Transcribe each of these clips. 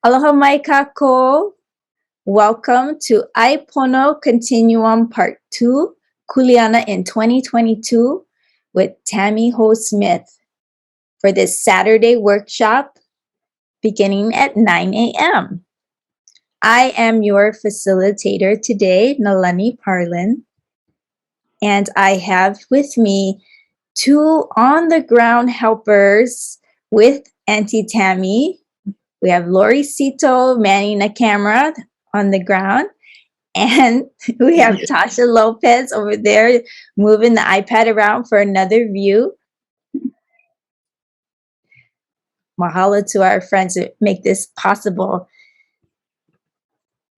Aloha mai kako. Welcome to Pono Continuum Part 2, Kuleana in 2022 with Tammy Hoe-Smith for this Saturday workshop beginning at 9 a.m. I am your facilitator today, Nālani Parlin, and I have with me two on-the-ground helpers with Aunty Tammy. We have Laurie Seto manning the camera on the ground, and we have Tasha Lopez over there moving the iPad around for another view. Mahalo to our friends who make this possible.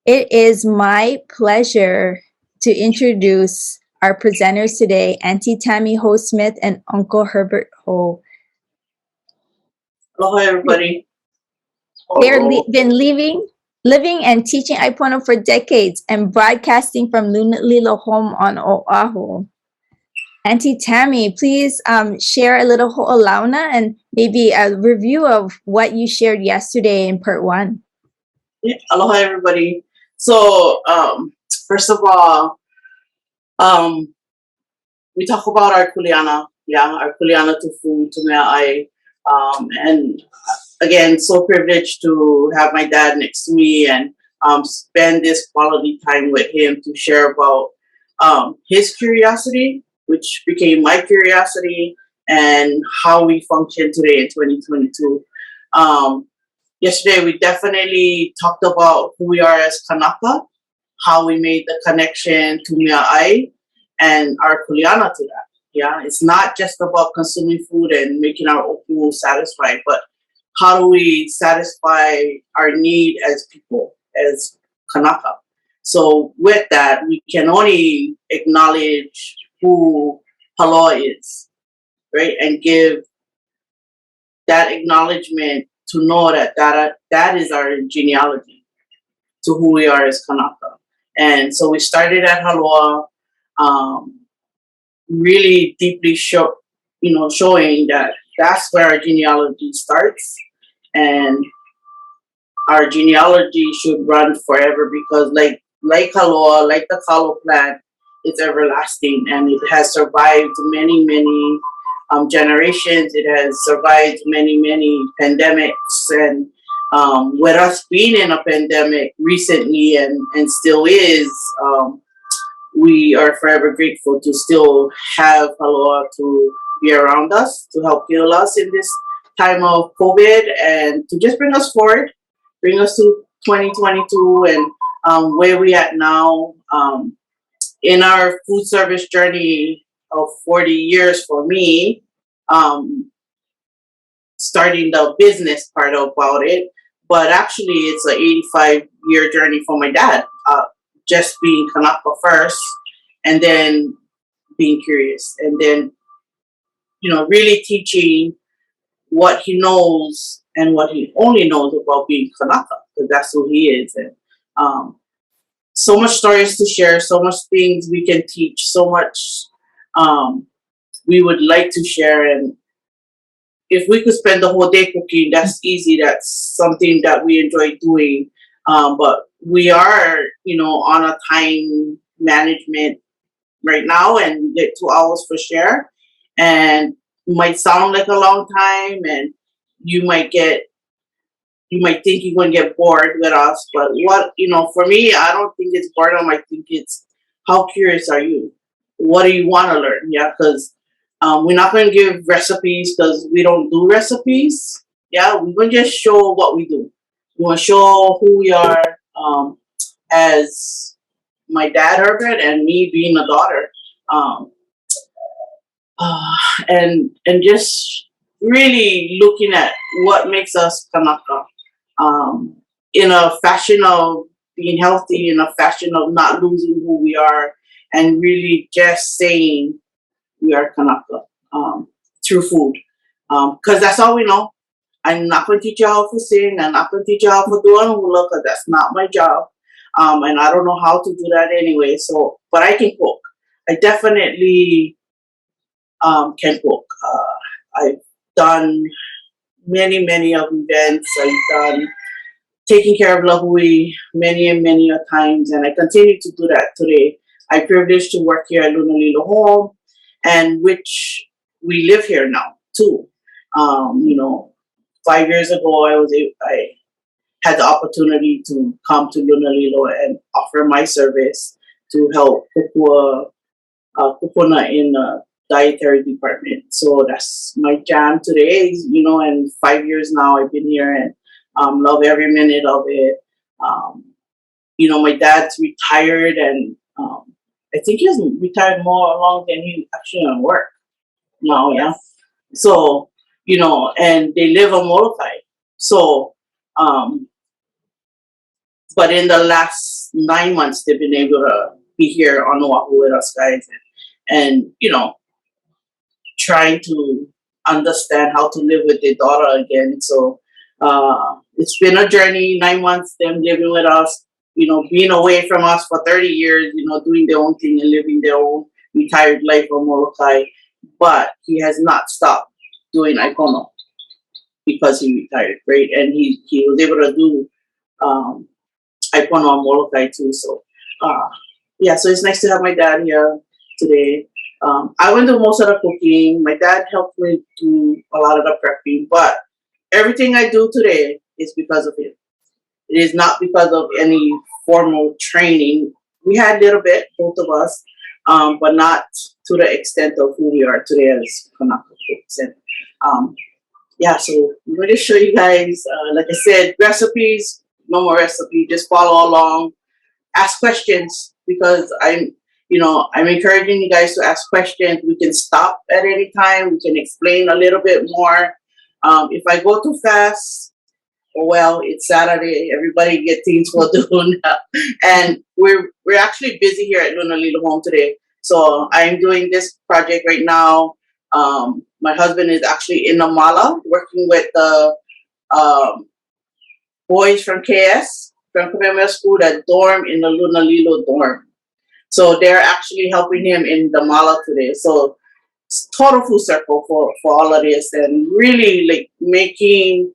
It is my pleasure to introduce our presenters today, Aunty Tammy Hoe-Smith and Uncle Herbert Hoe. Aloha, everybody. They've been living and teaching Aipono for decades and broadcasting from Lunalilo home on Oahu. Aunty Tammy, please share a little ho'olauna and maybe a review of what you shared yesterday in part 1. Yeah, aloha, everybody. So, first of all, we talk about our kuleana, our kuleana to food, to mea'ai, and again, so privileged to have my dad next to me and spend this quality time with him to share about his curiosity, which became my curiosity, and how we function today in 2022. Yesterday, we definitely talked about who we are as Kanaka, how we made the connection to mea'ai and our kuleana to that. Yeah, it's not just about consuming food and making our oku satisfied, but how do we satisfy our need as people, as Kanaka? So with that, we can only acknowledge who Hāloa is, right? And give that acknowledgement to know that that is our genealogy to who we are as Kanaka. And so we started at Hāloa, really deeply showing that that's where our genealogy starts, and our genealogy should run forever because like Hāloa, like the Kalo plant, it's everlasting and it has survived many generations. It has survived many pandemics, and with us being in a pandemic recently and still is, we are forever grateful to still have Hāloa to be around us, to help heal us in this time of COVID, and to just bring us forward, bring us to 2022 and where we at now. In our food service journey of 40 years for me, starting the business part about it, but actually it's an 85-year journey for my dad. Just being Kanaka first, and then being curious, and then really teaching what he knows and what he only knows about being Kanaka, because that's who he is. And so much stories to share, so much things we can teach, so much we would like to share. And if we could spend the whole day cooking, that's easy. That's something that we enjoy doing. But we are, on a time management right now, and we get 2 hours for share. And it might sound like a long time, and you might think you're going to get bored with us. But for me, I don't think it's boredom. I think it's how curious are you? What do you want to learn? Yeah, because we're not going to give recipes because we don't do recipes. Yeah, we're going to just show what we do. We want to show who we are as my dad Herbert and me being a daughter, and just really looking at what makes us Kanaka, in a fashion of being healthy, in a fashion of not losing who we are, and really just saying we are Kanaka through food, because that's all we know. I'm not going to teach you how to sing. I'm not going to teach you how to do an ʻUala because that's not my job. And I don't know how to do that anyway. So, but I can cook. I definitely can cook. I've done many of events. I've done taking care of Lahui many and many a times, and I continue to do that today. I'm privileged to work here at Lunalilo Home, and which we live here now too. 5 years ago, I had the opportunity to come to Lunalilo and offer my service to help Kūpuna in the dietary department. So that's my jam today, and 5 years now I've been here and love every minute of it. My dad's retired and I think he's retired more long than he actually on work now, yeah. So, and they live on Molokai. So, but in the last 9 months, they've been able to be here on Oahu with us guys and trying to understand how to live with their daughter again. So it's been a journey, 9 months, them living with us, being away from us for 30 years, doing their own thing and living their own retired life on Molokai. But he has not stopped doing Pono because he retired, right? And he was able to do Pono on Molokai too. So so it's nice to have my dad here today. I went to most of the cooking. My dad helped me do a lot of the prepping, but everything I do today is because of him. It is not because of any formal training. We had a little bit, both of us, but not to the extent of who we are today as Kanaka cooks. And so I'm going to show you guys, like I said, recipes, no more recipe, just follow along, ask questions, because I'm encouraging you guys to ask questions. We can stop at any time. We can explain a little bit more. If I go too fast, well, it's Saturday. Everybody get things for doing now. And we're actually busy here at Lunalilo Home today. So I'm doing this project right now. My husband is actually in Amala working with the boys from KS, from Kamehameha School, that dorm in the Lunalilo dorm. So they're actually helping him in the Mala today. So it's total full circle for all of this, and really like making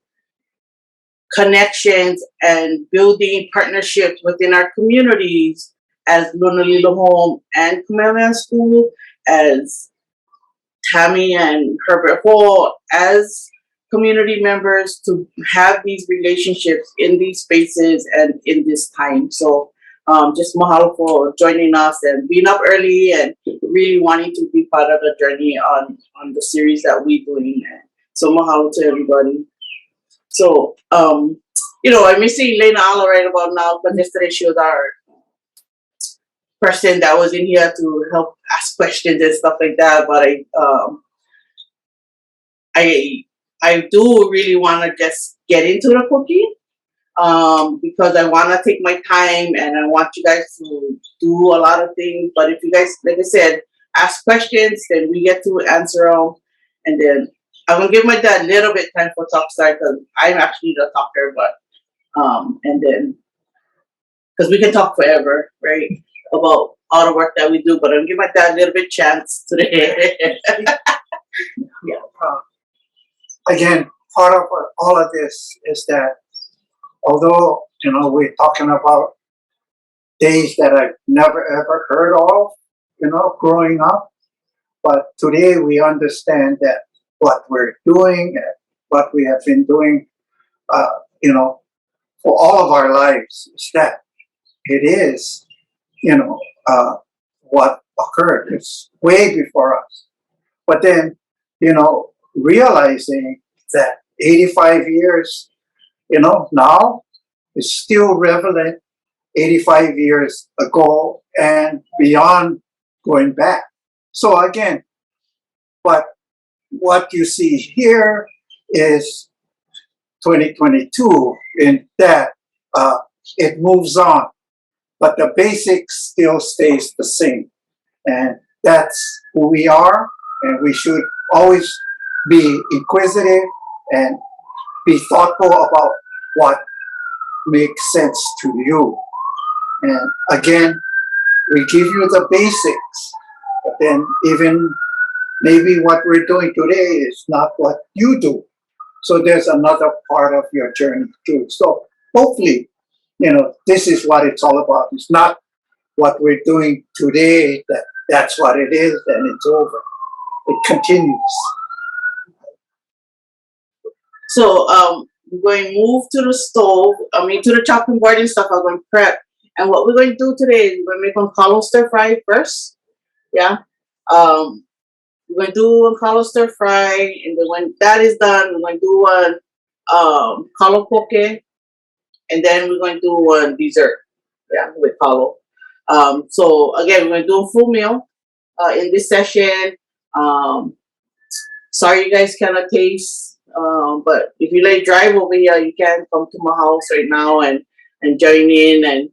connections and building partnerships within our communities as Lunalilo Home and Kamehameha School, as Tammy and Herbert Hall, as community members, to have these relationships in these spaces and in this time. So just mahalo for joining us and being up early and really wanting to be part of the journey on the series that we're doing. So mahalo to everybody. So, I'm missing Lena Ala right about now, because yesterday she was our person that was in here to help ask questions and stuff like that. But I do really want to just get into the cooking, because I want to take my time and I want you guys to do a lot of things. But if you guys, like I said, ask questions, then we get to answer them. And then I'm going to give my dad a little bit time for talk start, because I'm actually the talker, but and then, because we can talk forever, right, about all the work that we do, but I'm going to give my dad a little bit chance today. Again, part of all of this is that although, we're talking about days that I've never ever heard of, growing up, but today we understand that what we're doing and what we have been doing, for all of our lives, is that it is, what occurred. It's way before us. But then, realizing that 85 years, now is still relevant 85 years ago and beyond, going back. So again, but what you see here is 2022 in that it moves on, but the basics still stays the same. And that's who we are, and we should always be inquisitive and be thoughtful about what makes sense to you. And again, we give you the basics, but then even maybe what we're doing today is not what you do. So there's another part of your journey too. So hopefully, this is what it's all about. It's not what we're doing today, that's what it is, and it's over. It continues. So we're going to move to the stove, to the chopping board and stuff. I'm going to prep. And what we're going to do today is we're going to make one Kalo Stir Fry first. Yeah. We're going to do one Kalo Stir Fry, and then when that is done, we're going to do one Kalo Poke, and then we're going to do one dessert, yeah, with Kalo. So again, we're going to do a full meal in this session. Sorry you guys cannot taste, but if you like drive over here, you can come to my house right now and join in, and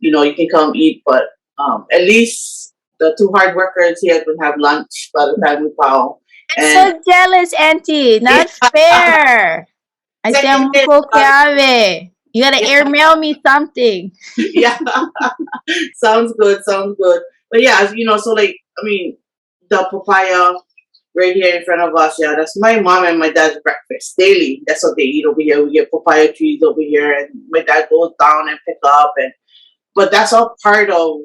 you can come eat, but at least the two hard workers here will have lunch by the time we pow. I'm so jealous, Auntie. Not fair. I say you gotta airmail me something. Yeah. Sounds good. But yeah, so like, the papaya right here in front of us, yeah, that's my mom and my dad's breakfast daily. That's what they eat over here. We get papaya trees over here, and my dad goes down and pick up, but that's all part of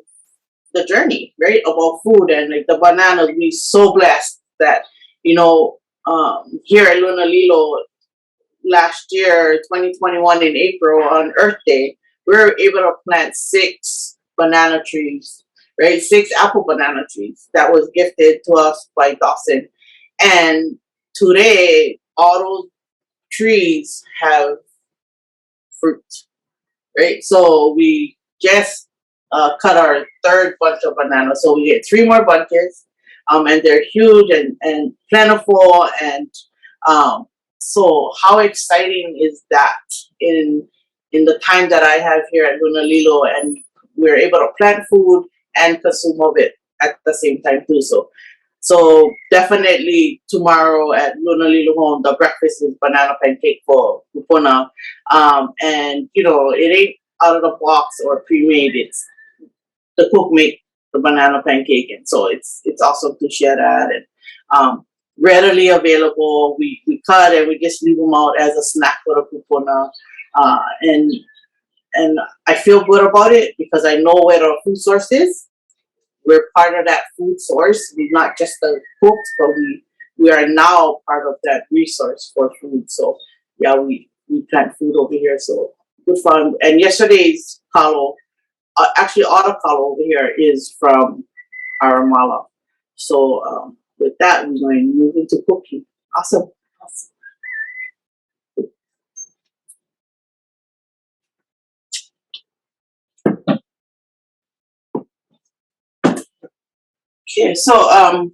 the journey, right? About food, and like the bananas, we're so blessed that, here at Lunalilo last year, 2021 in April on Earth Day, we were able to plant 6 banana trees, right? 6 apple banana trees that was gifted to us by Dawson. And today, all those trees have fruit, right? So we just cut our 3rd bunch of bananas. So we get 3 more bunches, and they're huge and plentiful. And so how exciting is that in the time that I have here at Lunalilo, and we're able to plant food and consume of it at the same time too. So definitely tomorrow at Lunalilo home, the breakfast is banana pancake for Kūpuna. And it ain't out of the box or pre-made. It's the cook make the banana pancake, and so it's awesome to share that. And readily available. We cut and we just leave them out as a snack for the Kūpuna. And I feel good about it because I know where the food source is. We're part of that food source. We're not just the cooks, but we are now part of that resource for food. So yeah, we plant food over here. So good fun. And yesterday's Kalo, actually all the Kalo over here is from our mala. So with that, we're going to move into cooking. Awesome. Okay, so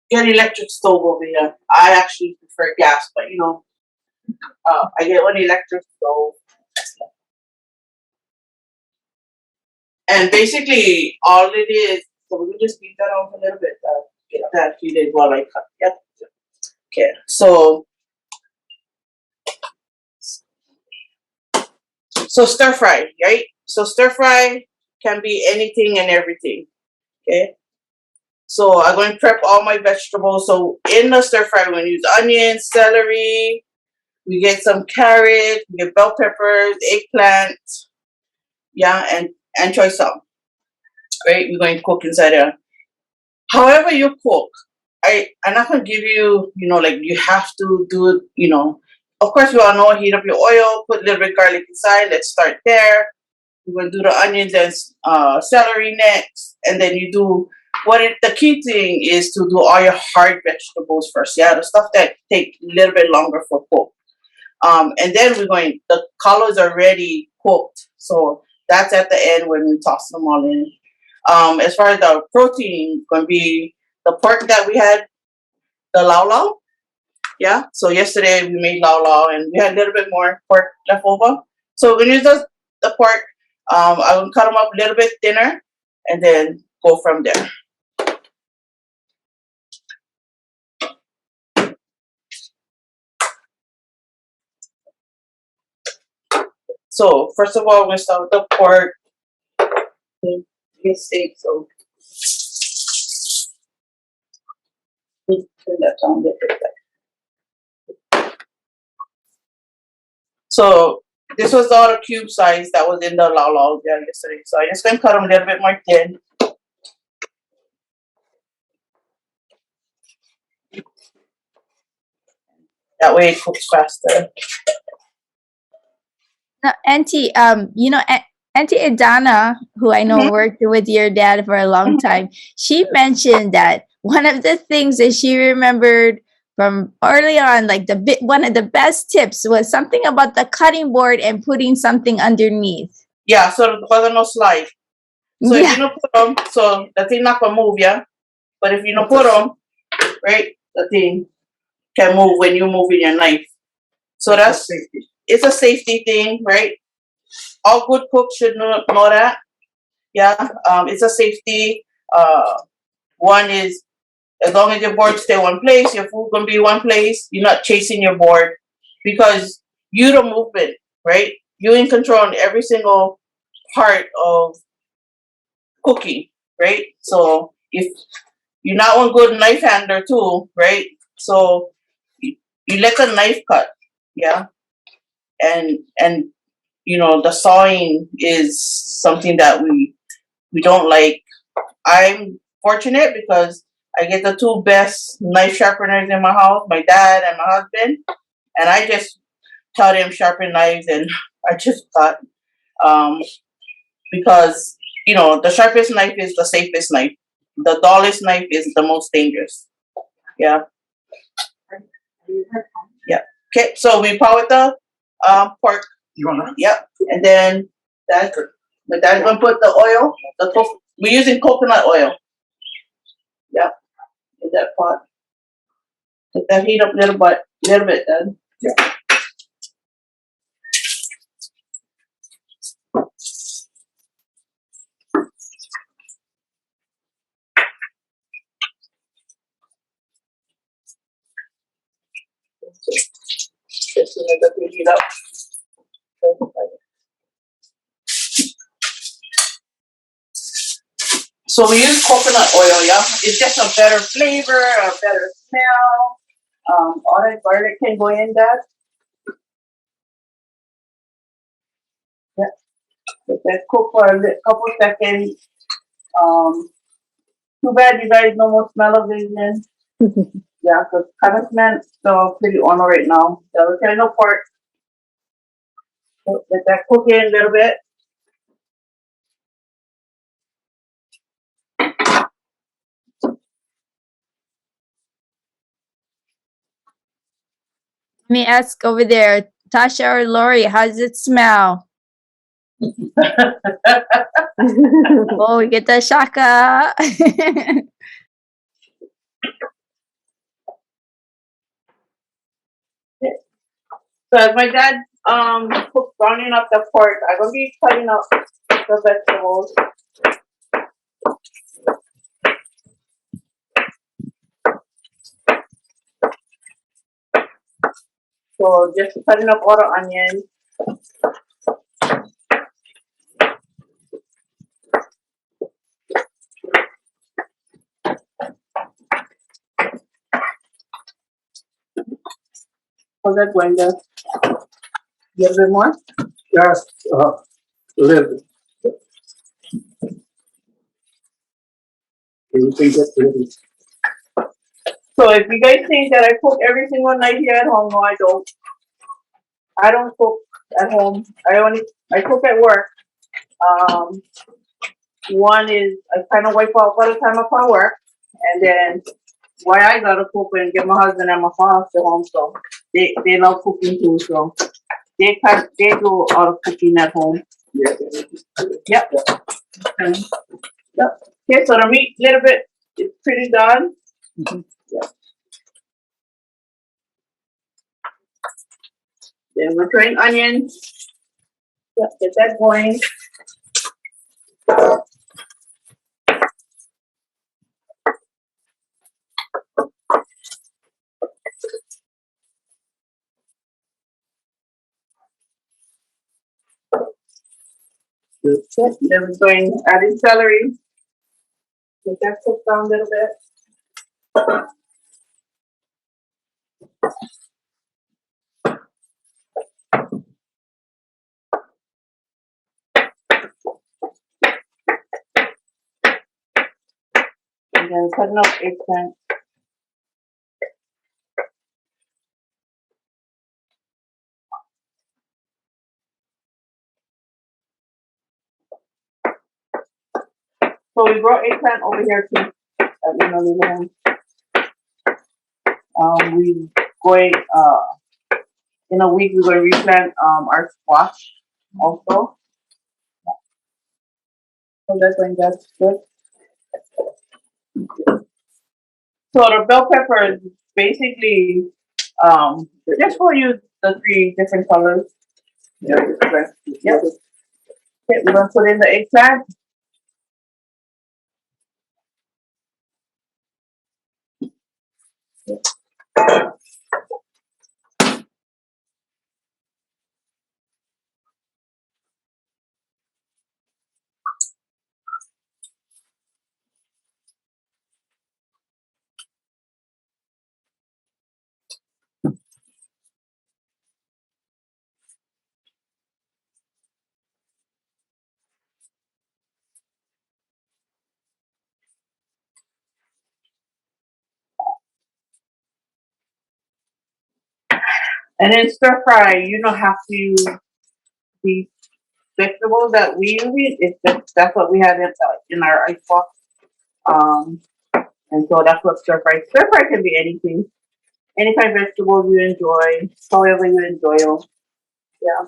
get electric stove over here. I actually prefer gas, but I get one electric stove. And basically all it is, so we can just beat that off a little bit, get that heated while I cut. Yep. Okay, so stir fry, right? So stir fry can be anything and everything. Okay. So I'm going to prep all my vegetables. So in the stir fry, we're going to use onions, celery, we get some carrot, we get bell peppers, eggplant, yeah, and choy sum. Right? We're going to cook inside there. However you cook, I'm not going to give you, like you have to do it, Of course, we all know, heat up your oil, put a little bit of garlic inside. Let's start there. We're going to do the onions and celery next. And then you do, the key thing is to do all your hard vegetables first. Yeah, the stuff that take a little bit longer for cook. And then the Kalo is already cooked. So that's at the end when we toss them all in. As far as the protein, going to be the pork that we had, the lau. Yeah, so yesterday we made lau and we had a little bit more pork left over. So we're going to use the pork. I'm going to cut them up a little bit thinner and then go from there. So first of all, we're going to start with the pork. Get steak, so turn that down a little bit. So this was all the cube size that was in the lau there yesterday. So I just gonna cut them a little bit more thin. That way it cooks faster. Now, Auntie, Auntie Adana, who I know worked with your dad for a long time, she mentioned that one of the things that she remembered from early on, like one of the best tips was something about the cutting board and putting something underneath. Yeah, so it wasn't no slide. So if Yeah. you don't put them, so the thing not gonna move, yeah. But if you don't put them, right, the thing can move when you're moving your knife. So that's safety. It's a safety thing, right? All good cooks should know that. Yeah, it's a safety. One is as long as your board stay one place, your food gonna be one place. You're not chasing your board because you the movement, right? You in control on every single part of cooking, right? So if you're not one good knife handler too, right? So you let the knife cut, yeah, and the sawing is something that we don't like. I'm fortunate because I get the two best knife sharpeners in my house, my dad and my husband, and I just tell them sharpen knives and I just cut. Because the sharpest knife is the safest knife. The dullest knife is the most dangerous. Yeah. Yeah. Okay, so we power the pork. You wanna? Yep. And then my dad's gonna put the oil. We're using coconut oil. Yep. In that pot. Let that heat up a little bit then. Yeah. As soon as it heat up. So we use coconut oil, yeah. It's just a better flavor, a better smell. All that garlic can go in that. Yeah. Let that cook for a couple seconds. Too bad you guys no more smell of vision. Yeah, because kind of smell so pretty on right now. So we're kind of pork. Let that cook in a little bit. Let me ask over there, Tasha or Laurie, how does it smell? Oh, we get the shaka. So as my dad cooks browning up the pork, I'm gonna be cutting up the vegetables. So just cutting up all the onions. How's that going there? A little bit more? Just a little bit. You can get ready. So if you guys think that I cook every single night here at home, no, I don't. I don't cook at home. I cook at work. One is I kind of wipe out by the time I work, and then why I gotta cook and get my husband and my father home, so they love cooking too, so they do all the cooking at home. Yeah. Yep. Yep. Okay, so the meat little bit is pretty done. Mhm. Yep. Then we're trying onions. Yep, get that going. Yep, then we're going adding celery. Get that cooked down a little bit. and then cutting up eggplant. So we brought eggplant over here too. We going in a week we're going to replant our squash also. So that's good. So the bell pepper is basically just for you the 3 different colors. Yeah. Yep. Okay, we're gonna put in the eggplant. And then stir fry, you don't have to use the vegetables that we use. It's just that's what we had in our icebox. And so that's what stir fry. Stir fry can be anything, any kind of vegetable you enjoy, however you enjoy them. Yeah.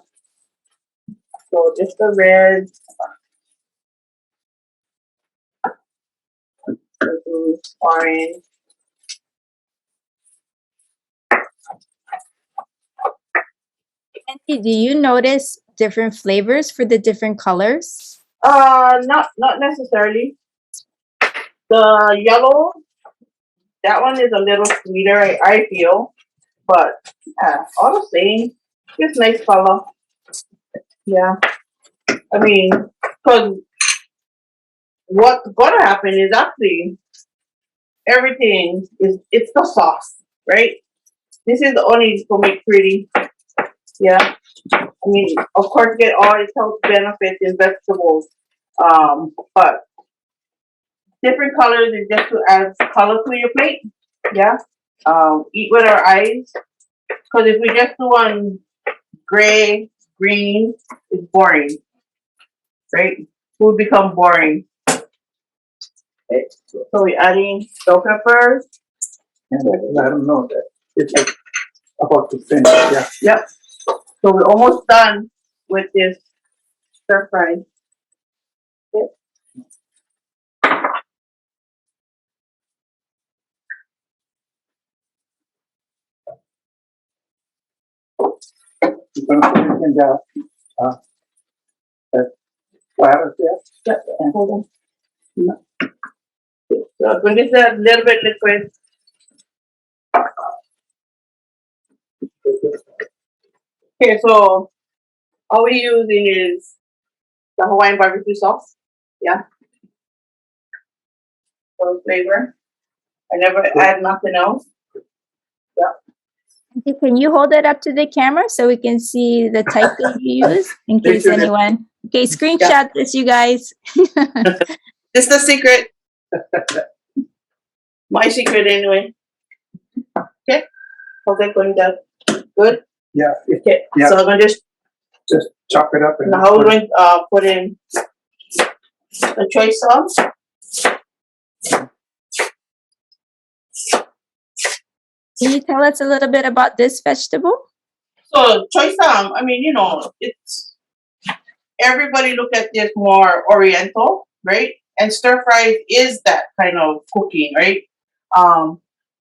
So just the red, the blue, orange. Auntie, do you notice different flavors for the different colors? Not necessarily. The yellow, that one is a little sweeter, I feel, but all the same, it's nice color. Yeah, I mean, because what's gonna happen is actually everything it's the sauce, right? This is only to make pretty. Yeah, I mean, of course, get all its health benefits in vegetables, but different colors is just to add color to your plate. Yeah. Eat with our eyes. Because if we just do one gray, green, it's boring. Right? Food become boring. Okay. So we're adding bell peppers. And let them know that it's about to finish. Yeah. Yep. So we're almost done with this stir fry. Yep. You're gonna put it in the platter there. Yep. Hold on. So when this is a little bit liquid. Okay, so all we're using is the Hawaiian barbecue sauce. Yeah. For flavor. I never add nothing else. Yeah. Auntie, can you hold it up to the camera so we can see the type that you use in case anyone... Okay, screenshot this, you guys. This is the secret. My secret anyway. Okay. Okay, going down. Good? Yeah. Okay. Yeah. So I'm gonna just chop it up and now we're going to put in the choy sauce. Can you tell us a little bit about this vegetable? So choy sauce, I mean, you know, it's everybody look at this more oriental, right? And stir fry is that kind of cooking, right?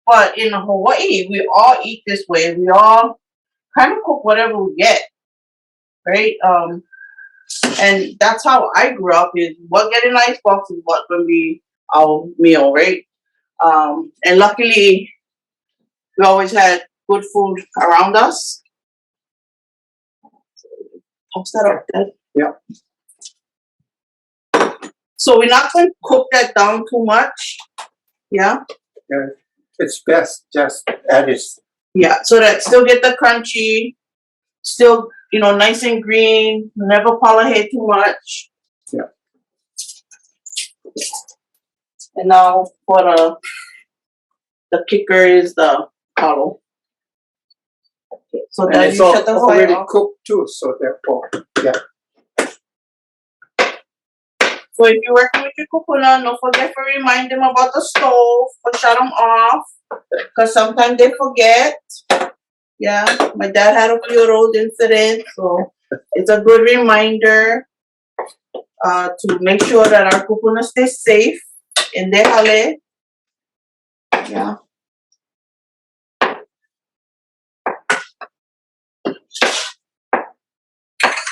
But in Hawaii, we all eat this way. We all kind of cook whatever we get, right? And that's how I grew up. Is what get in the icebox is what gonna be our meal, right? And luckily, we always had good food around us. Toss that up there. Yeah. So we're not going to cook that down too much. Yeah. It's best just add it. Yeah. So that still get the crunchy, still, you know, nice and green, never polish too much. Yeah. And now for the kicker is the Kalo. Okay, so And that it's you shut the fire already off. cooked too, so therefore, yeah. So if you're working with your Kūpuna, don't forget to remind them about the stove, or shut them off, because sometimes they forget. Yeah, my dad had a few of those incidents, so it's a good reminder to make sure that our Kūpuna stays safe in their hale. Yeah.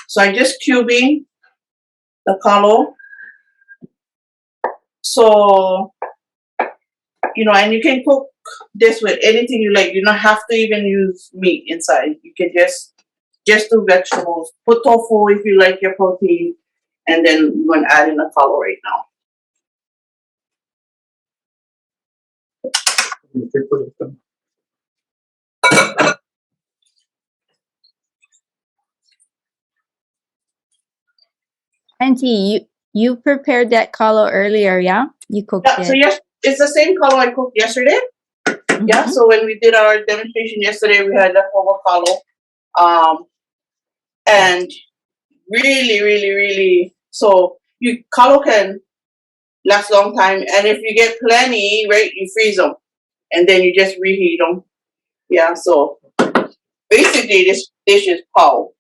So I just cubing the Kalo. So, you know, and you can cook this with anything you like. You don't have to even use meat inside. You can just do vegetables. Put tofu if you like your protein. And then I'm going to add in the Kalo right now. You can put it in. Auntie, you prepared that Kalo earlier, yeah? You cooked Yeah, so it. yes, it's the same Kalo I cooked yesterday. Yeah, Mhm. so when we did our demonstration yesterday, we had leftover Kalo. And really, so Kalo can last long time. And if you get plenty, right, you freeze them. And then you just reheat them. Yeah, so basically this dish is pau.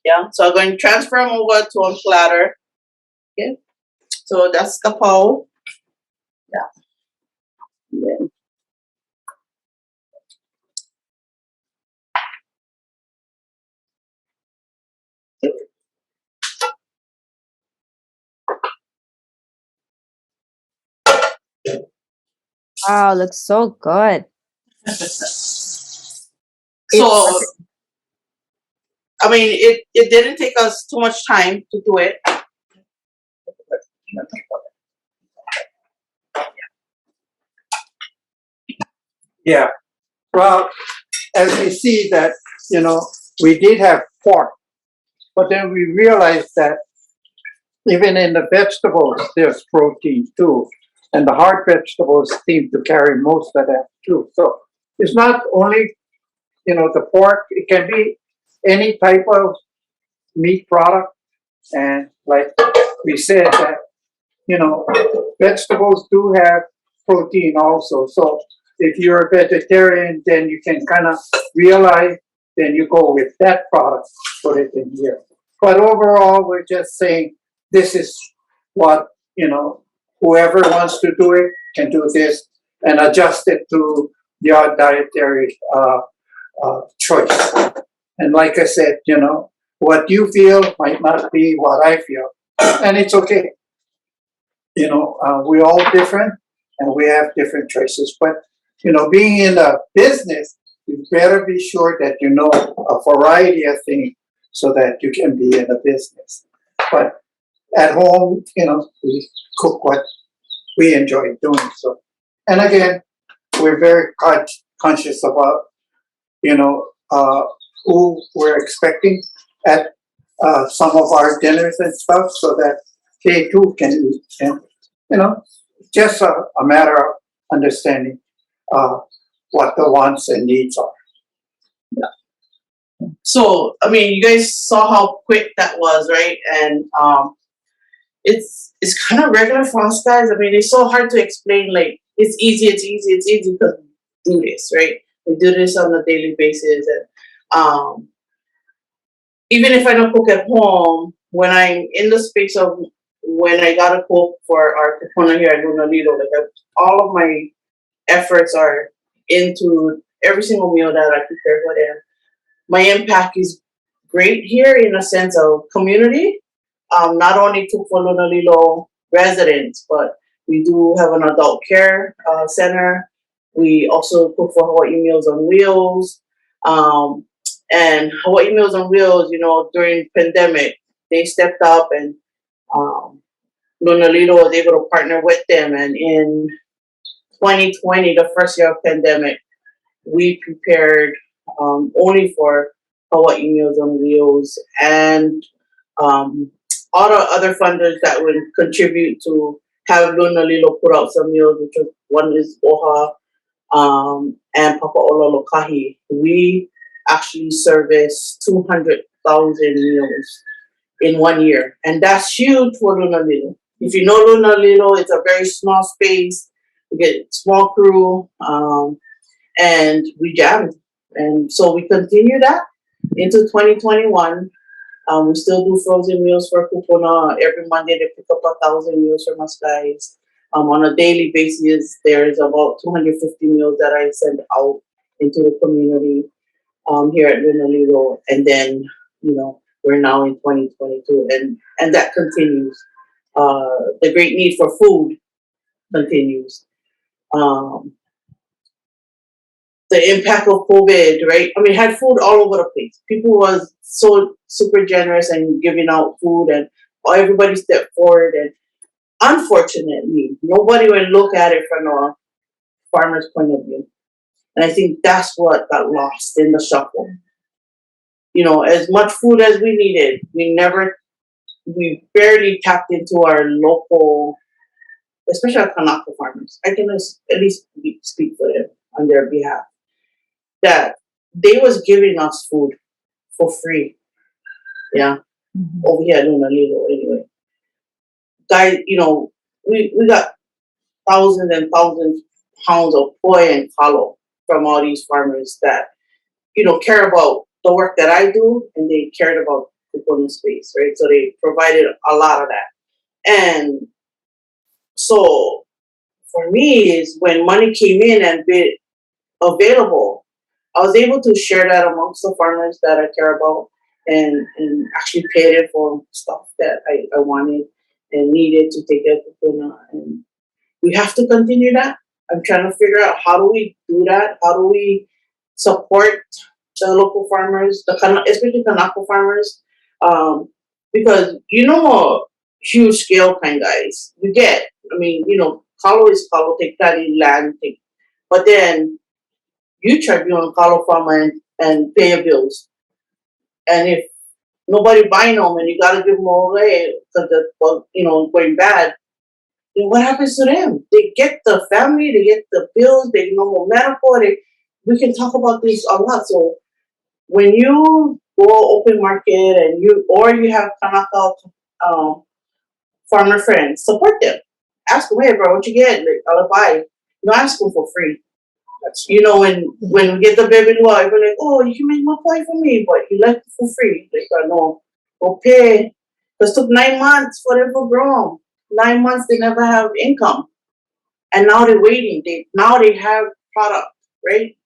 Yeah, so I'm going to transfer them over to a platter. Okay, so that's the pau. Yeah. And then Wow, looks so good. so, I mean, it didn't take us too much time to do it. Yeah. Well, as we see that, you know, we did have pork, but then we realized that even in the vegetables, there's protein too. And the hard vegetables seem to carry most of that too. So it's not only, you know, the pork, it can be any type of meat product. And like we said that, you know, vegetables do have protein also. So if you're a vegetarian, then you can kind of realize, then you go with that product, put it in here. But overall, we're just saying this is what, you know, whoever wants to do it can do this and adjust it to your dietary choice. And like I said, you know, what you feel might not be what I feel. And it's okay. You know, we're all different and we have different choices. But, you know, being in a business, you better be sure that you know a variety of things so that you can be in a business. But at home, you know, we cook what we enjoy doing. So, and again, we're very conscious about, you know, who we're expecting at some of our dinners and stuff so that they too can eat. And, you know, just a matter of understanding what the wants and needs are. So, I mean, you guys saw how quick that was, right? And it's kind of regular for us guys. I mean, it's so hard to explain. Like, it's easy because we do this, right? We do this on a daily basis, and even if I don't cook at home, when I'm in the space of when I gotta cook for our Kūpuna here at Nālani, like all of my efforts are into every single meal that I prepare for them. My impact is great here in a sense of community. Not only to Nālani residents, but we do have an adult care center. We also cook for Hawaii Meals on Wheels. And Hawaii Meals on Wheels, you know, during pandemic, they stepped up and Nālani was able to partner with them. And in 2020, the first year of pandemic, we prepared only for Hawaii Meals on Wheels and all the other funders that would contribute to have Luna Lilo put out some meals, which is, one is Oha and Papa Ola Lokahi. We actually service 200,000 meals in 1 year. And that's huge for Luna Lilo. If you know Luna Lilo, it's a very small space. We get small crew, and we jammed. And so we continue that into 2021. We still do frozen meals for Kūpuna. Every Monday they pick up 1,000 meals from us guys. On a daily basis, there's about 250 meals that I send out into the community here at Luna Lilo. And then, we're now in 2022, and that continues. The great need for food continues. The impact of COVID, right? I mean, had food all over the place. People was so super generous and giving out food, and everybody stepped forward. And unfortunately, nobody would look at it from a farmer's point of view. And I think that's what got lost in the shuffle. As much food as we needed, we barely tapped into our local, especially our Kanaka farmers. I can at least speak for them on their behalf. That they was giving us food for free. Yeah. Mm-hmm. Over here at Luna Lilo anyway. Guys, we got thousands and thousands of pounds of poi and kalo from all these farmers that, care about the work that I do, and they cared about the Pono space, right? So they provided a lot of that. And so for me is when money came in and been available, I was able to share that amongst the farmers that I care about and actually paid it for stuff that I wanted and needed to take care of Kūpuna. And we have to continue that. I'm trying to figure out how do we do that? How do we support the local farmers, especially Kanaka farmers? Because huge scale kind guys. You get, Kalo is Kalo, take that in land, but then you charge me on Kalo farmer and pay your bills. And if nobody buying them and you gotta give them away because going bad, then what happens to them? They get the family, they get the bills, they know more medical. We can talk about this a lot. So when you go open market and you have Kanaka farmer friends, support them. Ask them, hey bro, what you get? Like, I'll buy. No, ask them for free. When we get the baby lua, we're like, oh, you can make my pie for me, but you left it for free. Like, no, go pay. It took 9 months for them to grow. 9 months, they never have income. And now they're waiting. Now they have product, right?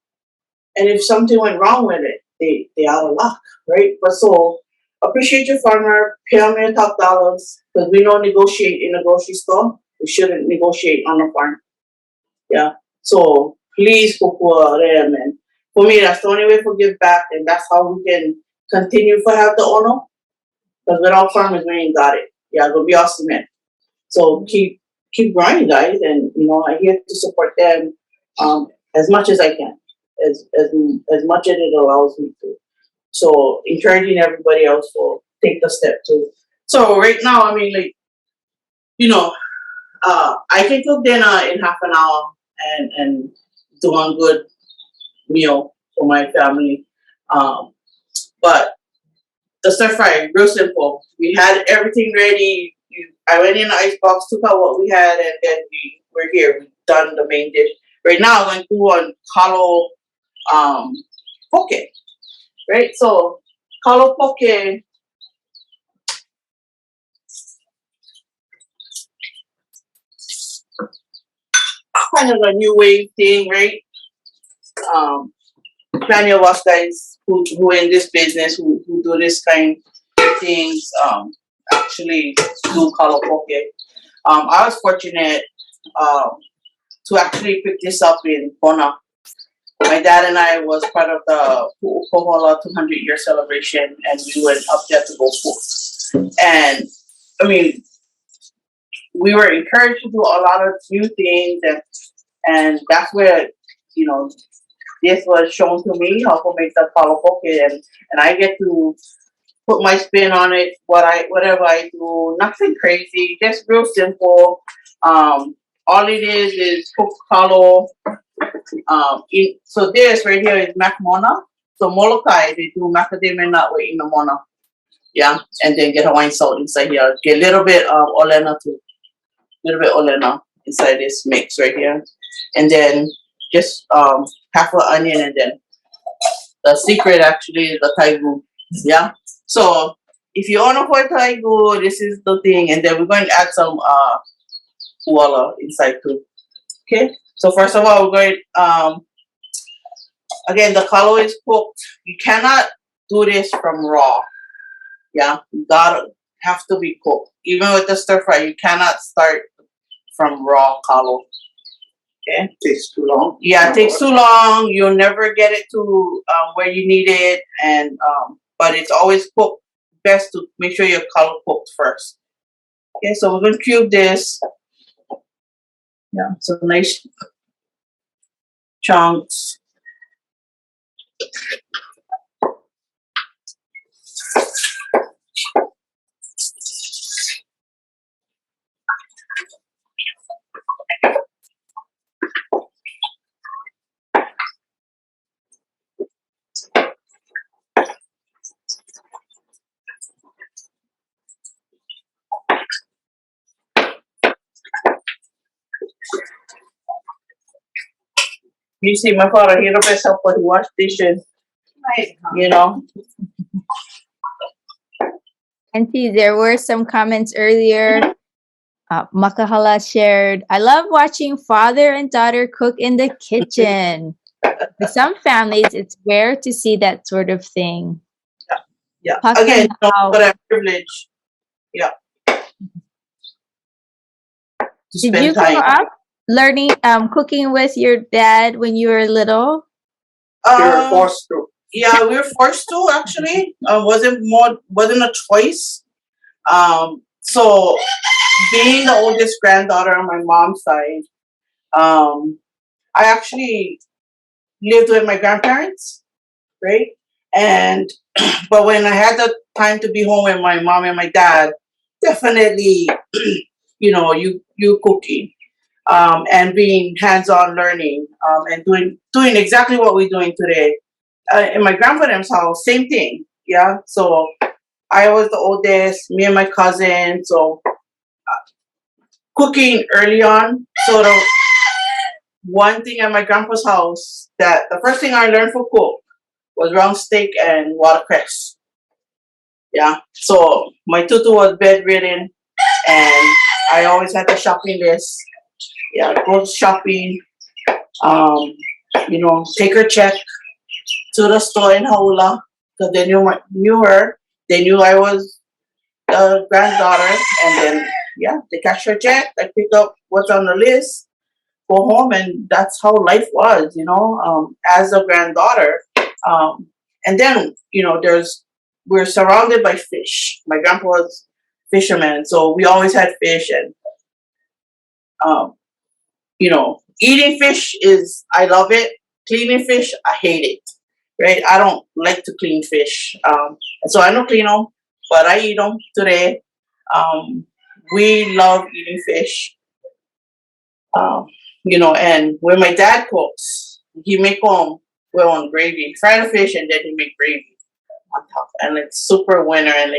And if something went wrong with it, they out of luck, right? But so, appreciate your farmer, pay them your top dollars, because we don't negotiate in a grocery store. We shouldn't negotiate on the farm. Yeah. So, please support them. And for me, that's the only way to give back, and that's how we can continue to have the ʻono. Because without farmers, we ain't got it. Yeah, it'll be awesome, man. So keep grinding, guys, and I'm here to support them as much as I can, as much as it allows me to. So encouraging everybody else to take the step too. So right now, I can cook dinner in half an hour and do one good meal for my family. But the stir fry, real simple. We had everything ready. I went in the icebox, took out what we had, and then we're here. We've done the main dish. Right now, I'm going to do on Kalo Poke, right? So, Kalo Poke, kind of a new wave thing, right? Plenty of us guys who in this business, who do this kind of things, actually do Kalo Poke. I was fortunate to actually pick this up in Pono. My dad and I was part of the Kohola 200-year celebration, and we went up there to go cook. And we were encouraged to do a lot of new things, and that's where this was shown to me how to make the Kalo Poke, and I get to put my spin on it. Whatever I do, nothing crazy, just real simple. All it is cooked kalo. So this right here is mac mona. So Molokai, they do macadamia nut with in the mona. Yeah, and then get Hawaiian salt inside here. Get a little bit of ʻOlena too. A little bit ʻOlena inside this mix right here. And then just half an onion, and then the secret actually is the taigu. Yeah. So if you ʻono for taigu, this is the thing. And then we're going to add some ʻuala inside too. Okay. So first of all, we're going again, the kalo is cooked. You cannot do this from raw. Yeah, you gotta have to be cooked. Even with the stir fry, you cannot start from raw kalo. Okay, Takes too long. yeah, it takes too long. You'll never get it to where you need it, and but it's always cooked. Best to make sure your kalo cooked first. Okay, so we're gonna cube this. Yeah, so nice chunks. You see, my father, he don't help when he wash dishes. Right. You know. Auntie, there were some comments earlier. Makahala shared, I love watching father and daughter cook in the kitchen. For some families, it's rare to see that sort of thing. Yeah. Paka Again, na how- but I'm privileged. Yeah. To Did spend you grow up learning cooking with your dad when you were little? You're forced to. Yeah, we were forced to actually. Wasn't a choice. So being the oldest granddaughter on my mom's side, I actually lived with my grandparents, right? And but when I had the time to be home with my mom and my dad, definitely, you cooking, and being hands-on learning, and doing exactly what we're doing today. In my grandparents' house, same thing. Yeah. So I was the oldest, me and my cousin. So cooking early on. So the one thing at my grandpa's house that the first thing I learned for cook was round steak and watercress. Yeah. So my tutu was bedridden, and I always had the shopping list. Yeah, go shopping. Take her check to the store in Hāloa, because they knew her. They knew I was the granddaughter, and then they cash her check. I pick up what's on the list, go home, and that's how life was, as a granddaughter. And then we're surrounded by fish. My grandpa was fisherman, so we always had fish, and eating fish I love it. Cleaning fish, I hate it. Right? I don't like to clean fish, and so I don't clean them, but I eat them today. We love eating fish. And when my dad cooks, he make them on gravy, fry the fish, and then he make gravy on top, and it's super winter, and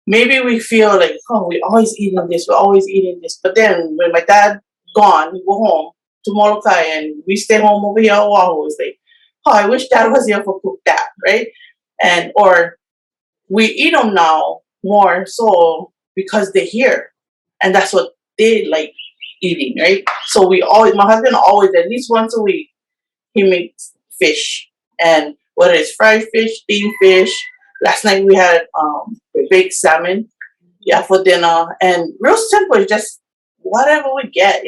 maybe we feel like, oh, we're always eating this, but then when my dad gone, we go home to Molokai, and we stay home over here on Oahu. It's like, oh, I wish Dad was here for cook that, right? Or we eat them now more so because they're here, and that's what they like eating, right? So my husband always, at least once a week, he makes fish, and whether it's fried fish, steamed fish. Last night we had baked salmon, for dinner, and real simple, just whatever we get,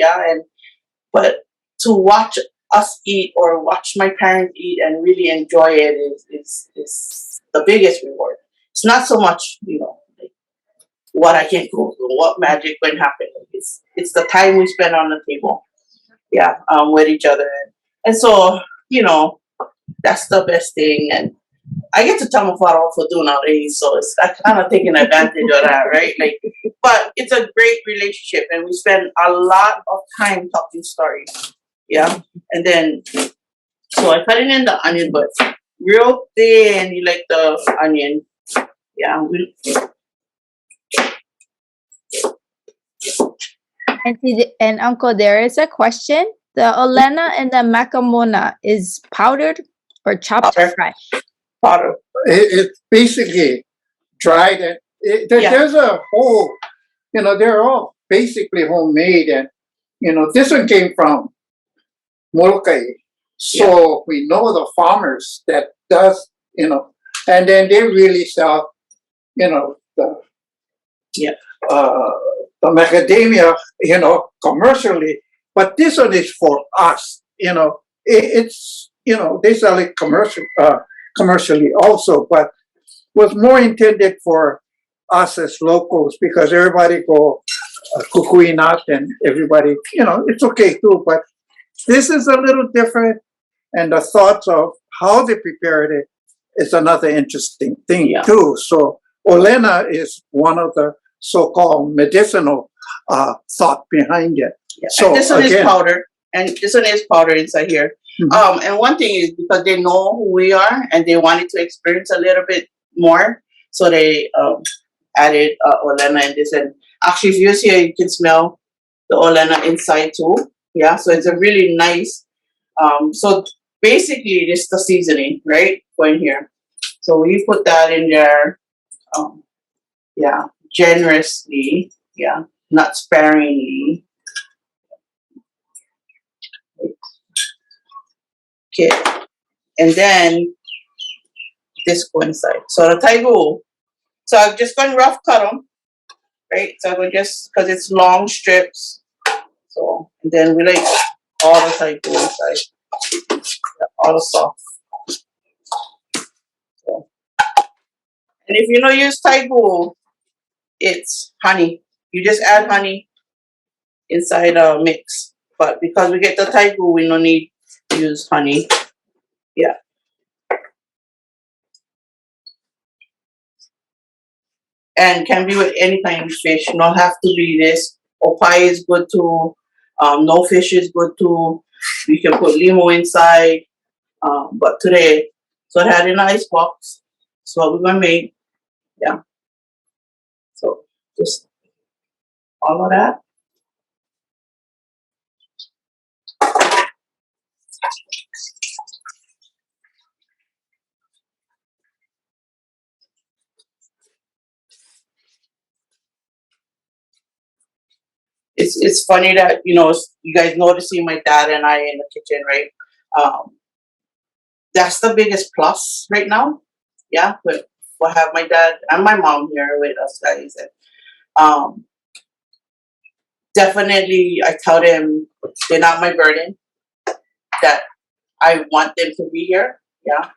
but to watch us eat or watch my parents eat and really enjoy it is the biggest reward. It's not so much, like what I can cook or what magic can happen. It's the time we spend on the table, with each other, and so that's the best thing. And I get to tell my father off for doing nowadays, so it's kind of taking advantage of that, right? Like, but it's a great relationship, and we spend a lot of time talking stories. Yeah, and then so I cut it in the onion, but real thin. You like the onion? Yeah. And Uncle, there is a question. The ʻOlena and the makamona is powdered or chopped Powder. fresh? Powder. It's basically dried, and there's a whole, they're all basically homemade, and this one came from Molokai, so we know the farmers that does, and then they really sell, the the macadamia, commercially, but this one is for us, it's, they sell it commercially also, but was more intended for us as locals, because everybody go kukuinat, and everybody, it's okay too, but this is a little different, and the thoughts of how they prepared it is another interesting thing too. So ʻOlena is one of the so-called medicinal thought behind it. Yeah. So and this one is powder, and this one is powder inside here. Mm-hmm. And one thing is because they know who we are and they wanted to experience a little bit more, so they added ʻOlena in this. And actually, if you see here, you can smell the ʻOlena inside too. Yeah, so it's a really nice. So basically, it is the seasoning, right? Going here. So we put that in there. Generously. Yeah, not sparingly. Okay, and then this go inside. So the taigu. So I'm just going to rough cut them, right? So I'm going just because it's long strips. So and then we like all the taigu inside, all the soft. So, and if you don't use taigu, it's honey. You just add honey inside a mix. But because we get the taigu, we don't need to use honey. Yeah. And can be with any kind of fish. Don't have to be this. Opai is good too. No fish is good too. We can put limo inside. But today, so I had it in an ice box. So what we're gonna make. Yeah. So just all of that. It's funny that you guys noticing my dad and I in the kitchen, right? That's the biggest plus right now. Yeah, we'll have my dad and my mom here with us guys, and definitely I tell them they're not my burden. That I want them to be here. Yeah.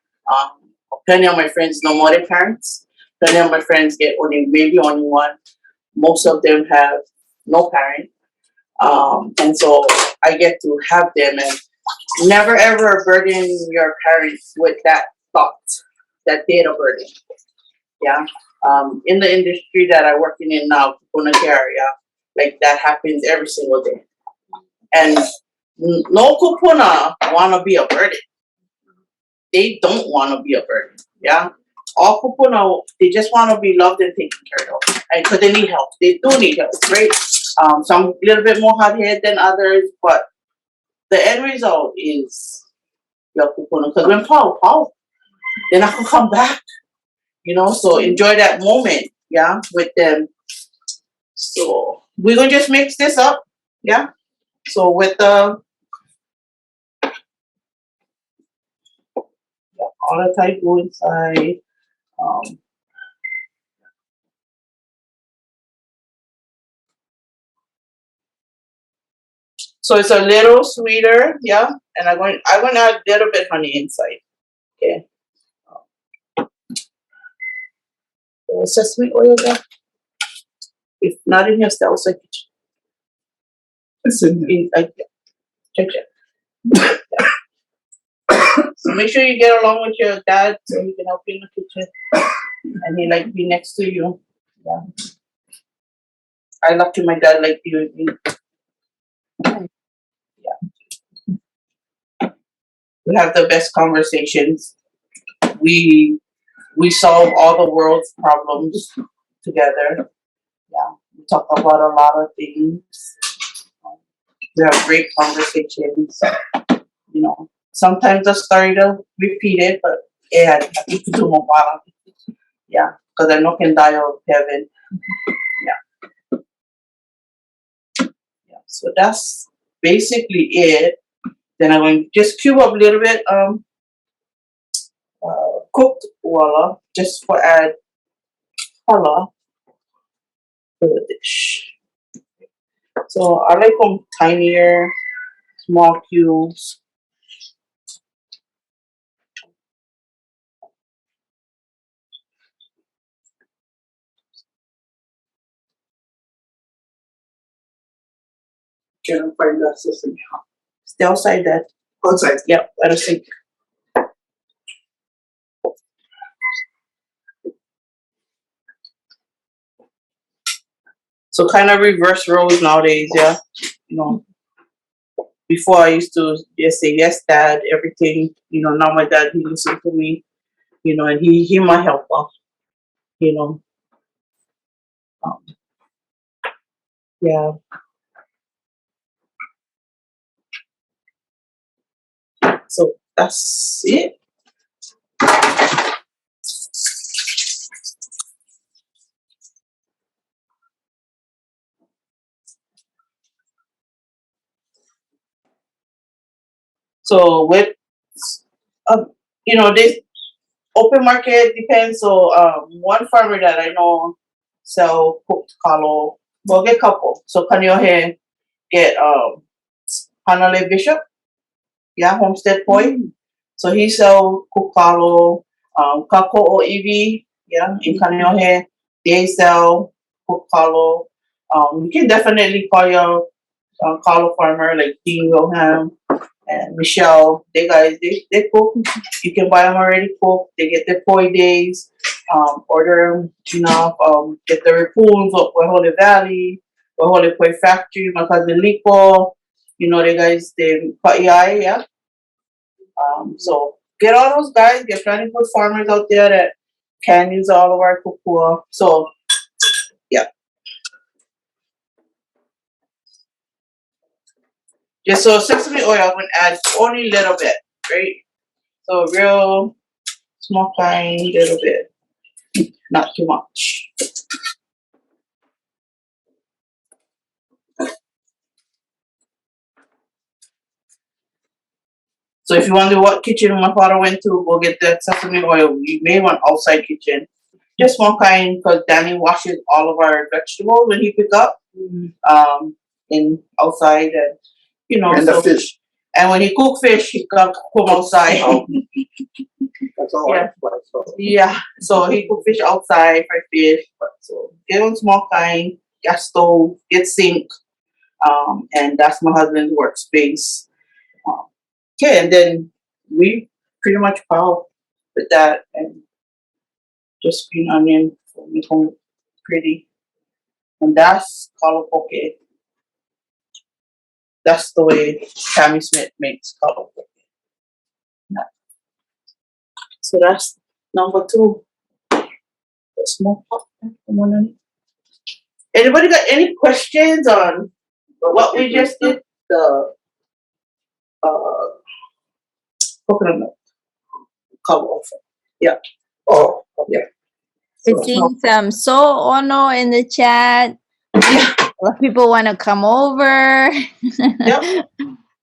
Plenty of my friends know more than parents. Plenty of my friends get maybe only one. Most of them have no parent. And so I get to have them, and never ever burden your parents with that thought, that data burden. Yeah. In the industry that I'm working in now, Kūpuna area, like that happens every single day. And no Kūpuna want to be a burden. They don't want to be a burden. Yeah. All Kūpuna, they just want to be loved and taken care of. And because they need help. They do need help, right? Some a little bit more hard-headed than others, but the end result is your Kūpuna. Because when Paul, they're not going to come back. So enjoy that moment, yeah, with them. So we're going to just mix this up, yeah. So with the all the taigu inside. So it's a little sweeter, yeah. And I'm going to add a little bit honey inside, okay. Sesame oil there. If not in here, still so it's in here. Check. So make sure you get along with your dad so he can help you in the kitchen. And he like be next to you. Yeah. I lucky my dad like you and me. Yeah. We have the best conversations. We solve all the world's problems together. Yeah. We talk about a lot of things. We have great conversations. You know, sometimes I started to repeat it, but yeah, I need to do more. Yeah, because I know can die of heaven. Yeah. Yeah. So that's basically it. Then I'm going to just cube up a little bit cooked ʻuala just for add color to the dish. So I like them tinier, small cubes. Can I find that system? Stay outside that. Outside. Yep, let us sink. So kind of reverse roles nowadays, yeah. You know, before I used to just say yes, dad, everything. You know, now my dad he listens to me. You know, and he my helper. You know, yeah. So that's it. So with you know, this open market depends. So one farmer that I know sell cooked kalo. Well, get couple. So Kaniohe get Hanale Bishop, yeah, Homestead Point. So he sell cooked kalo, kako o iwi, yeah, in Kaniohe. They sell cooked kalo. You can definitely call your kalo farmer like Dean Wilhelm and Michelle. They guys they cook. You can buy them already cooked. They get their poi days. Order them, you know, get the repoons of Waiwai Valley, Waiwai Poi Factory, my cousin Lico. You know, the guys they Pa'iai, yeah. So get all those guys. Get plenty of good farmers out there that can use all of our kukua. So yeah. Just so sesame oil, I'm gonna add only a little bit, right? So real small kind, little bit, not too much. So if you wonder what kitchen my father went to, go get that sesame oil. We made one outside kitchen, just one kind, because Danny washes all of our vegetables when he pick up, in outside, and you know, And so the fish. and when he cook fish, he come outside. Oh. That's all. Yeah. So. Yeah, so he cook fish outside for fish. But so get one small kind, get stove, get sink, and that's my husband's workspace. Okay, and then we pretty much power with that and just green onion for make them pretty. And that's Kalo Poke. That's the way Tammy Smith makes Kalo Poke. Yeah. So that's number 2. The small pot. Anybody got any questions on what we just did? The coconut milk Kalo. Yeah. Oh, yeah. We're seeing some so ʻono in the chat. Yeah. A lot of people want to come over. Yep.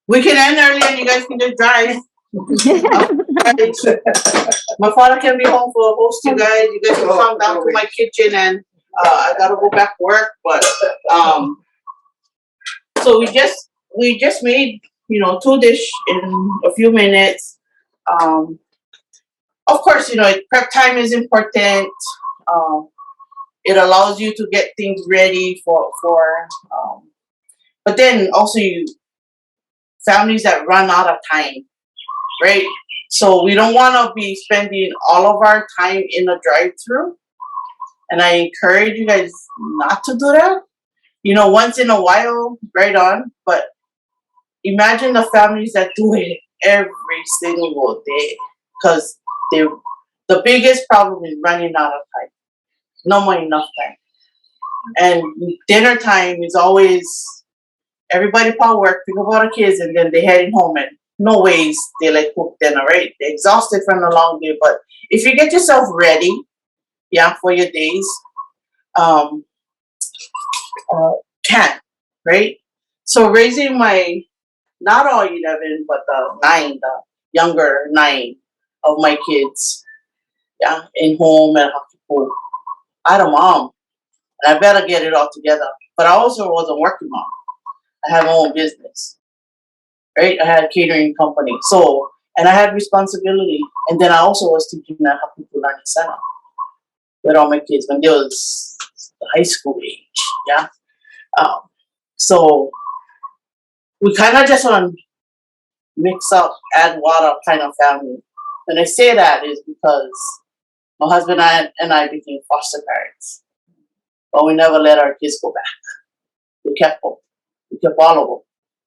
We can end early and you guys can just drive. My father can be home for a host, you guys. You guys can come down to my kitchen and I gotta go back to work. But so we just made, you know, 2 dish in a few minutes. Of course, you know, prep time is important. It allows you to get things ready for but then also families that run out of time, right? So we don't want to be spending all of our time in a drive-through. And I encourage you guys not to do that. You know, once in a while, right on. But imagine the families that do it every single day. Because the biggest problem is running out of time. No more enough time. And dinner time is always everybody part work, pick up all the kids, and then they heading home. And no ways they like cook dinner, right? They're exhausted from a long day. But if you get yourself ready, yeah, for your days, can, right? So raising my, not all 11, but the younger 9 of my kids, yeah, in home and hospital. I had a mom, and I better get it all together. But I also was a working mom. I had my own business, right? I had a catering company. So, and I had responsibility. And then I also was teaching at Hāloa Learning Center with all my kids when they was high school age, yeah? So we kind of just want to mix up, add water kind of family. When I say that is because my husband and I became foster parents. But we never let our kids go back. We kept them. We kept all of them.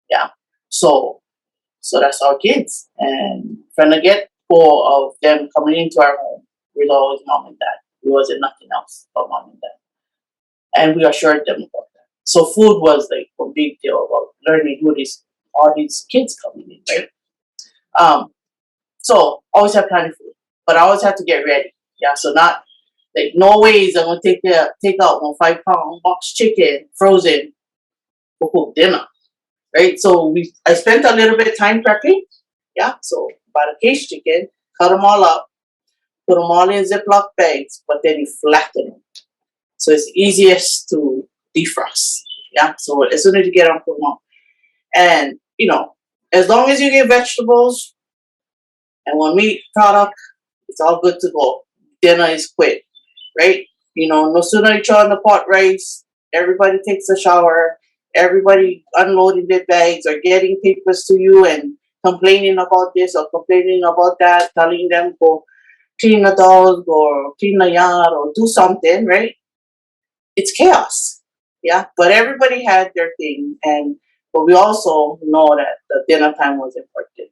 Yeah. So that's our kids. And from the get-go of them coming into our home, we were always mom and dad. We wasn't nothing else but mom and dad. And we assured them about that. So food was like a big deal about learning who all these kids coming in, right? So always have plenty of food. But I always have to get ready. Yeah. So not like no ways I'm gonna take out 1 5-pound box chicken frozen for cook dinner. Right? So I spent a little bit of time prepping. Yeah. So buy the case chicken, cut them all up, put them all in Ziploc bags, but then you flatten them. So it's easiest to defrost. Yeah. So as soon as you get them, put them on. And, you know, as long as you get vegetables and one meat product, it's all good to go. Dinner is quick, right? You know, no sooner you throw on the pot rice, everybody takes a shower, everybody unloading their bags or getting papers to you and complaining about this or complaining about that, telling them go clean the dog or clean the yard or do something, right? It's chaos. Yeah. But everybody had their thing. But we also know that the dinner time was important.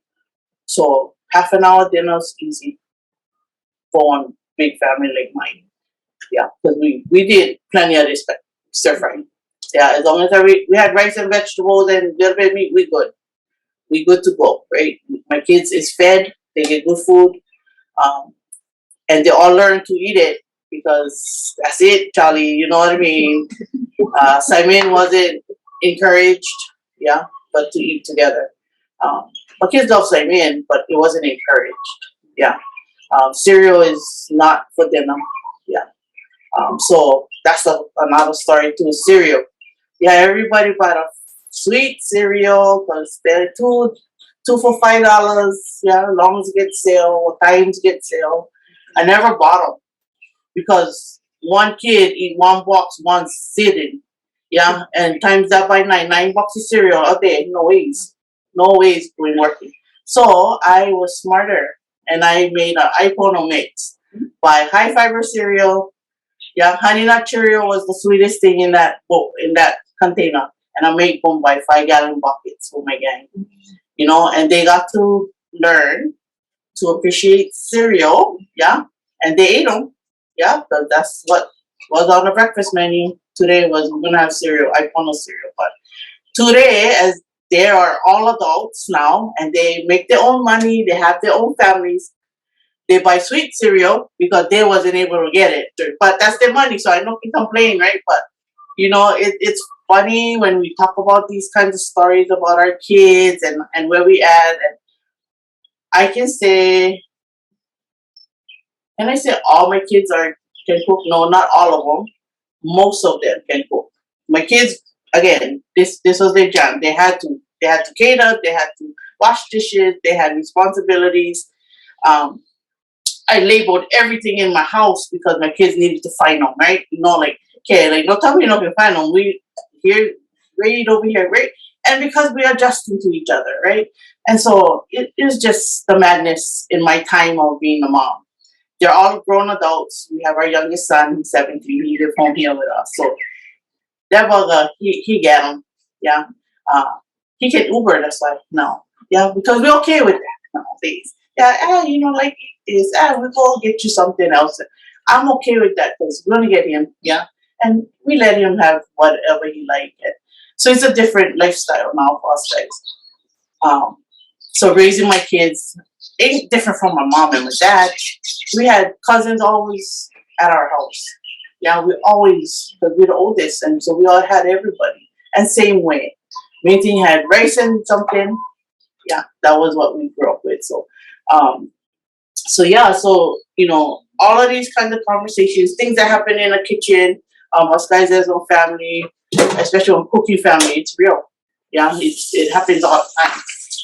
So half an hour dinner is easy for one big family like mine. Yeah. Because we did plenty of this stir fry. Yeah. As long as we had rice and vegetables and a little bit of meat, we good. We good to go, right? My kids is fed. They get good food. And they all learn to eat it because that's it, Charlie. You know what I mean? Simon wasn't encouraged, yeah, but to eat together. My kids love Simon, but it wasn't encouraged, yeah. Cereal is not for dinner, yeah. So that's another story too. Cereal, yeah. Everybody bought a sweet cereal because they're two for $5. Yeah, longs get sale, times get sale. I never bought them because one kid eat 1 box one sitting, yeah, and times that by 9 boxes of cereal a day. No ways going working. So I was smarter and I made an Pono mix by high fiber cereal. Yeah, honey nut cereal was the sweetest thing in that container, and I made them by 5-gallon buckets for my gang. You know, and they got to learn to appreciate cereal, yeah, and they ate them, yeah, because that's what was on the breakfast menu today. Was we're gonna have cereal, Pono cereal, but today, as they are all adults now and they make their own money, they have their own families, they buy sweet cereal because they wasn't able to get it, but that's their money, so I don't complain, right? But you know, it's funny when we talk about these kinds of stories about our kids and where we at. And I can say all my kids can cook? No, not all of them. Most of them can cook. My kids, again, this was their job. They had to cater. They had to wash dishes. They had responsibilities. I labeled everything in my house because my kids needed to find them, right? You know, like, okay, like, don't tell me you don't can find them. We here, right over here, right? And because we are adjusting to each other, right? And so it is just the madness in my time of being a mom. They're all grown adults. We have our youngest son, who's 17. He lives home here with us. So that bugger, he get him. Yeah. He can Uber, that's why. No. Yeah, because we're okay with that. No, please. Yeah, like this. We go get you something else. I'm okay with that because we're going to get him. Yeah. And we let him have whatever he likes. So it's a different lifestyle now for us guys. So raising my kids ain't different from my mom and my dad. We had cousins always at our house. Yeah, we always, because we're the oldest, and so we all had everybody. And same way. Main thing had rice and something. Yeah, that was what we grew up with. So, all of these kinds of conversations, things that happen in a kitchen, us guys as a family, especially when cooking family, it's real. Yeah, it happens all the time.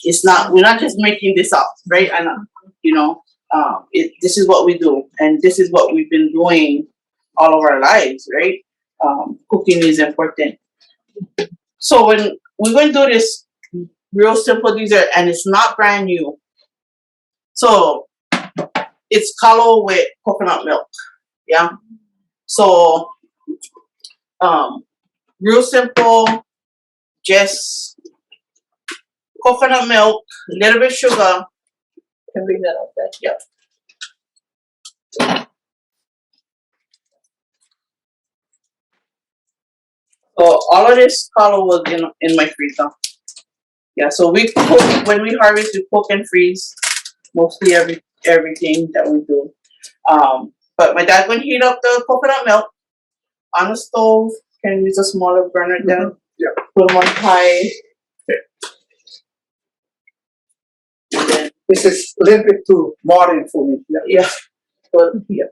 It's not, we're not just making this up, right? And, this is what we do, and this is what we've been doing all of our lives, right? Cooking is important. So when we're going to do this real simple dessert, and it's not brand new. So it's kalo with coconut milk, yeah? So, real simple, just coconut milk, a little bit sugar. Can bring that up there, yeah. So all of this kalo was in my freezer. Yeah, so we cook, when we harvest, we cook and freeze mostly everything that we do. But my dad would heat up the coconut milk on the stove. Can use a smaller burner then. Yeah. Put them on high. This is a little bit too modern for me. Yeah. Yeah. Put them here.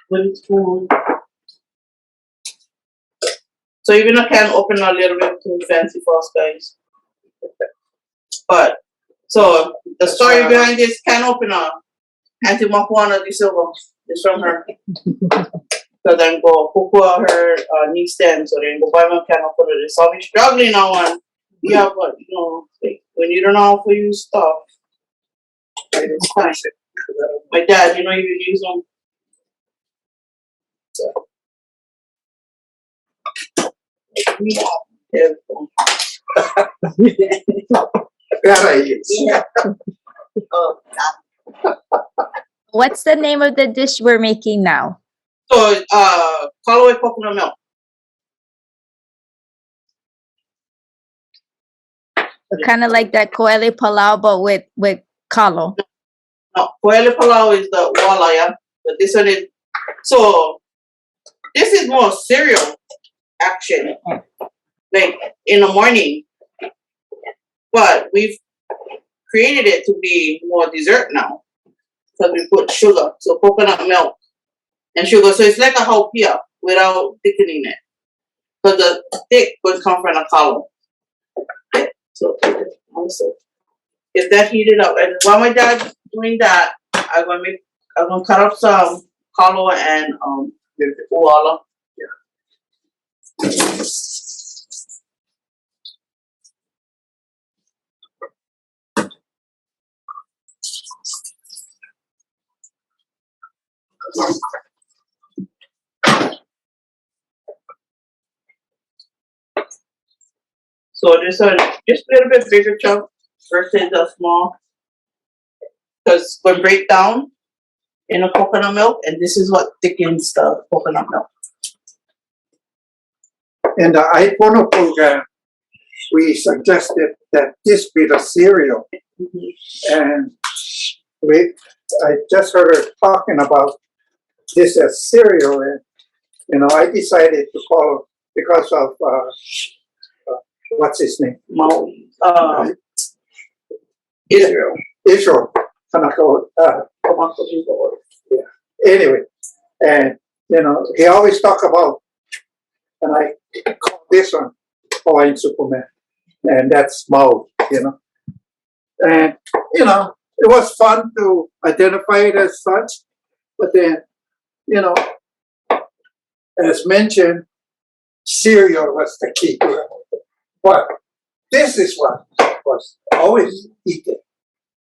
With a spoon. So even I can open a little bit too fancy for us guys. But so the story behind this can opener, Aunty Mapuana de Silva is from her. So then go kukua her niece then, so then go buy my can opener. They saw me struggling on one. Yeah, but like, when you don't know how to use stuff, it's fine. My dad, you use them. So. Yeah. What's the name of the dish we're making now? So, Kalo with coconut milk. Kind of like that koele palau, but with kalo. No, koele palau is the ʻuala, yeah? But this one is, so, this is more cereal action. Like, in the morning. But we've created it to be more dessert now. Because we put sugar, so coconut milk and sugar. So it's like a haupia without thickening it. So the thick would come from the kalo. So also, if that heated up, and while my dad's doing that, I'm gonna cut up some kalo and ʻuala. Yeah. So this one, just a little bit bigger chunk versus a small, because we break down in a coconut milk, and this is what thickens the coconut milk. In the iPono program, we suggested that this be the cereal, and I just heard her talking about this as cereal, and I decided to call it because of what's his name? Israel. Israel. Kanaka. Yeah. Anyway, and he always talk about, and I call this one Hawaiian Superman, and that's Mau. And it was fun to identify it as such, but then as mentioned, cereal was the key to it. But this is what was always eaten.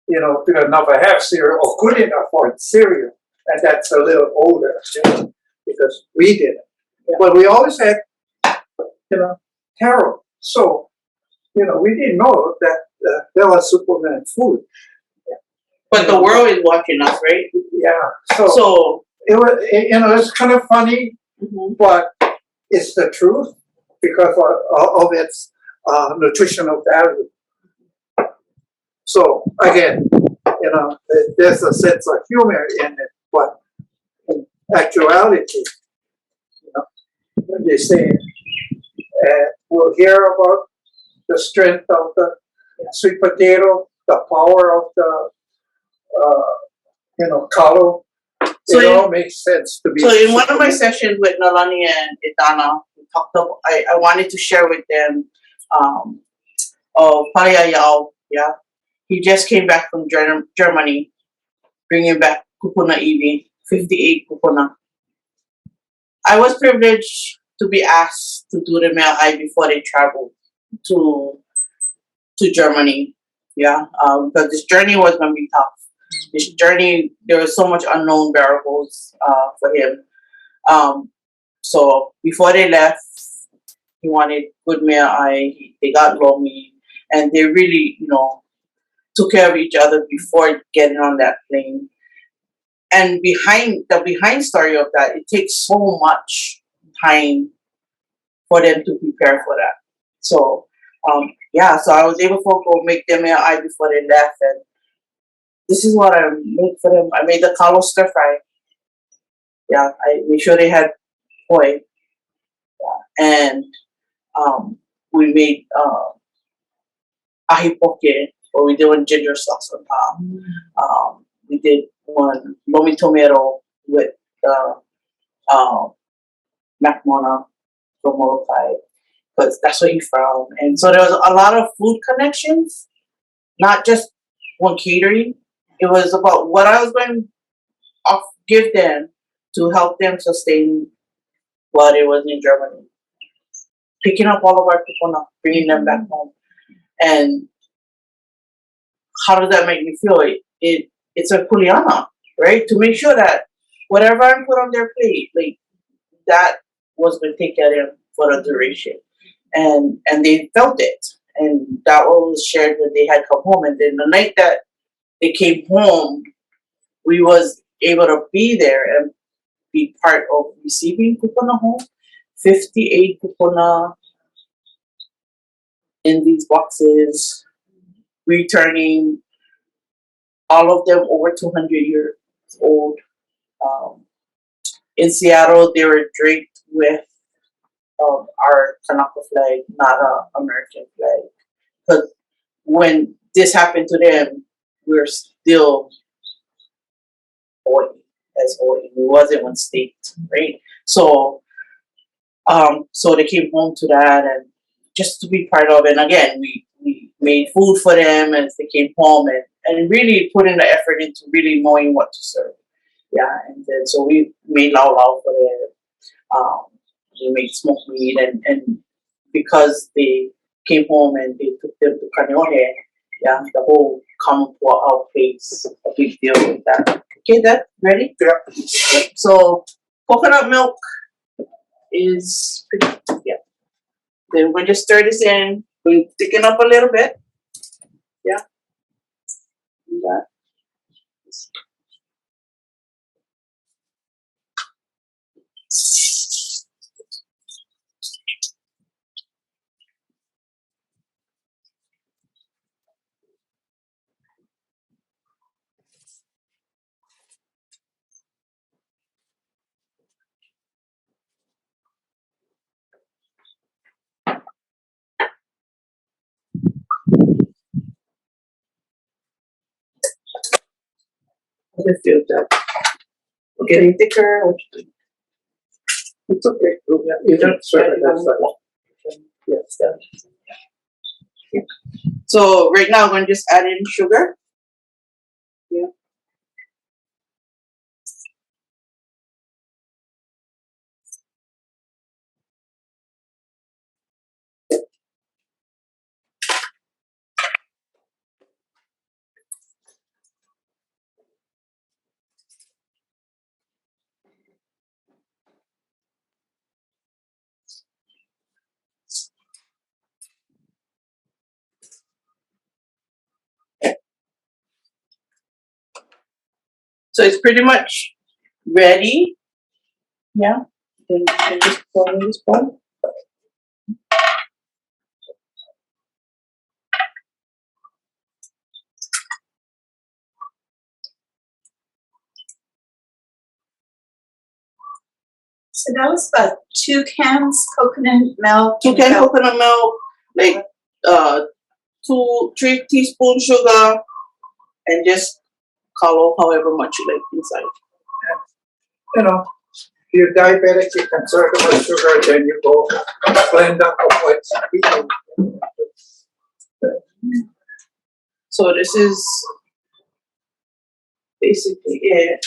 You know, people never have cereal or couldn't afford cereal. And that's a little older, you know, because we didn't. But we always had, you know, taro. So, you know, we didn't know that there was Superman food. But the world is watching us, right? Yeah. So it was, you know, it's kind of funny, but it's the truth because of its nutritional value. So again, you know, there's a sense of humor in it, but in actuality, you know, they say, we'll hear about the strength of the sweet potato, the power of the, you know, kalo. So it all makes sense to be. So in one of my sessions with Nālani and Itana, we talked about, I wanted to share with them, Payayao, yeah. He just came back from Germany, bringing back Kūpuna Iwi, 58 Kūpuna. I was privileged to be asked to do the male eye before they traveled to Germany, yeah, because this journey was going to be tough. This journey, there was so much unknown variables for him. So before they left, he wanted good male eye. They got Lomi, and they really, you know, took care of each other before getting on that plane. And behind story of that, it takes so much time for them to prepare for that. So yeah, so I was able to go make them an eye before they left, and this is what I made for them. I made the Kalo Stir Fry. Yeah, I made sure they had poi. Yeah. And we made ahi poke, or we did one ginger sauce on top. We did one lomi tomato with Macmona from Molokai, because that's where he's from. And so there was a lot of food connections, not just one catering. It was about what I was going to give them to help them sustain while they was in Germany. Picking up all of our people, bringing them back home. And how does that make me feel? It's a Kuleana, right? To make sure that whatever I put on their plate, like that was going to take care of them for a duration. And they felt it. And that was shared when they had come home. And then the night that they came home, we was able to be there and be part of receiving Kūpuna home. 58 Kūpuna in these boxes, returning, all of them over 200 years old. In Seattle, they were draped with our Kanaka flag, not an American flag. Because when this happened to them, we're still Hawaii as Hawaii. We wasn't one state, right? So, so they came home to that, and just to be part of it. And again, we made food for them as they came home, and really putting the effort into really knowing what to serve. Yeah, and then so we made lau for them. We made smoked meat, and because they came home and they took them to Kaneohe, yeah, the whole common outpace a big deal with that. Okay, that ready? Yeah. So coconut milk is pretty, yeah. Then we'll just stir this in. We'll thicken up a little bit. Yeah. Do that. I just feel that we're getting thicker. It's okay. Yeah, you don't sweat it. That's fine. Yes. Yeah. So right now I'm going to just add in sugar. Yeah. So it's pretty much ready. Yeah. Then you can just pour in this bowl. So that was about 2 cans coconut milk. 2 cans coconut milk, like 2-3 teaspoons sugar, and just Kalo however much you like inside. You know, if you're diabetic, you're concerned about sugar, then you go blend up of what's eaten. So this is basically it.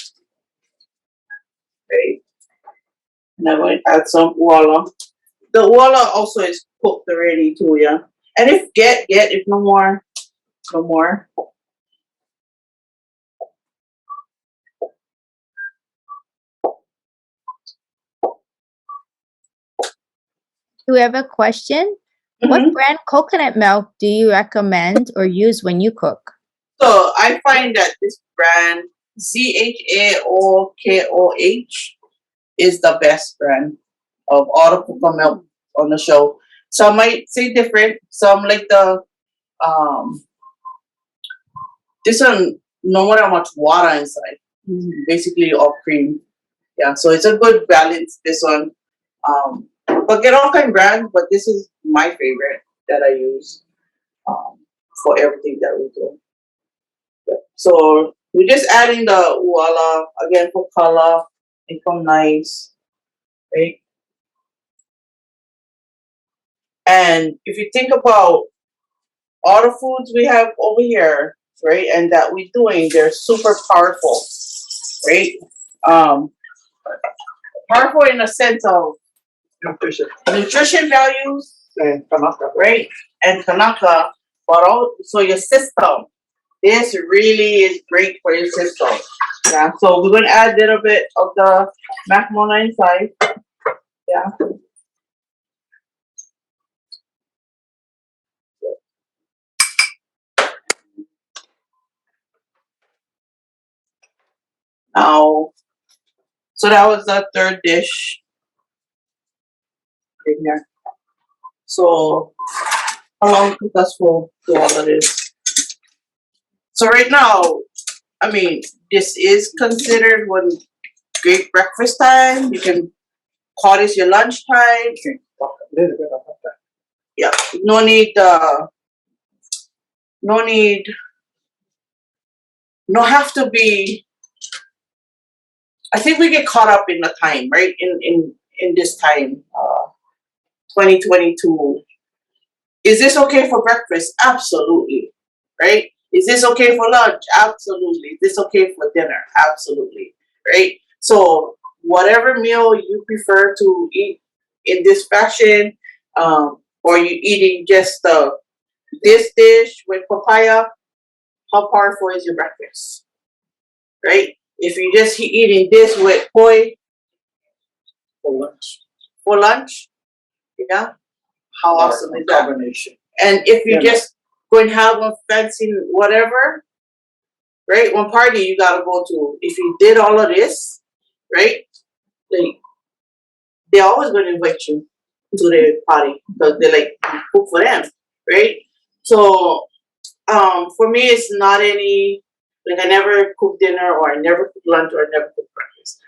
Right? And I'm going to add some ʻUala. The ʻUala also is cooked already too, yeah. And if if no more, no more. Do we have a question? What brand coconut milk do you recommend or use when you cook? So I find that this brand Zaokoh is the best brand of all the coconut milk on the show. Some might say different. Some like the this one no matter how much water inside. Basically all cream. Yeah, so it's a good balance, this one. But get all kind of brands, but this is my favorite that I use for everything that we do. Yeah. So we're just adding the ʻUala again for color, become nice, right? And if you think about all the foods we have over here, right, and that we're doing, they're super powerful, right? Powerful in a sense of nutrition values, And Kanaka. right? And Kanaka, but also your system. This really is great for your system. Yeah, so we're gonna add a little bit of the macamona inside. Yeah. Now, so that was the third dish in here. So how long took us for all of this? So right now, I mean, this is considered one great breakfast time. You can call this your lunch time. Okay, talk a little bit about that. Yeah, no need, no have to be. I think we get caught up in the time, right? In this time, 2022. Is this okay for breakfast? Absolutely, right? Is this okay for lunch? Absolutely. Is this okay for dinner? Absolutely, right? So whatever meal you prefer to eat in this fashion, or you eating just this dish with papaya, how powerful is your breakfast, right? If you just eating this with poi for lunch, yeah, how awesome is that? Combination. And if you just go and have a fancy whatever, right? One party you gotta go to. If you did all of this, right? Like they're always gonna invite you to their party because they like cook for them, right? So for me it's not any like I never cook dinner or I never cook lunch or I never cook breakfast.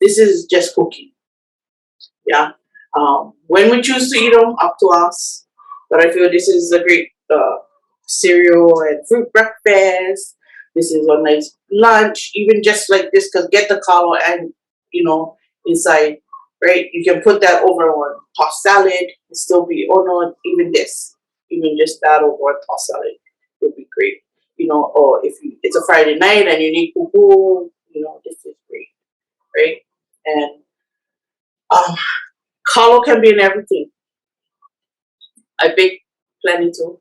This is just cooking. Yeah. When we choose to eat them, up to us. But I feel this is a great cereal and fruit breakfast. This is a nice lunch, even just like this, because get the Kalo and, inside, right? You can put that over on tossed salad. It still be, ʻono, even this. Even just that over a tossed salad would be great. Or if it's a Friday night and you need kupu, this is great, right? And Kalo can be in everything. I bake plenty too.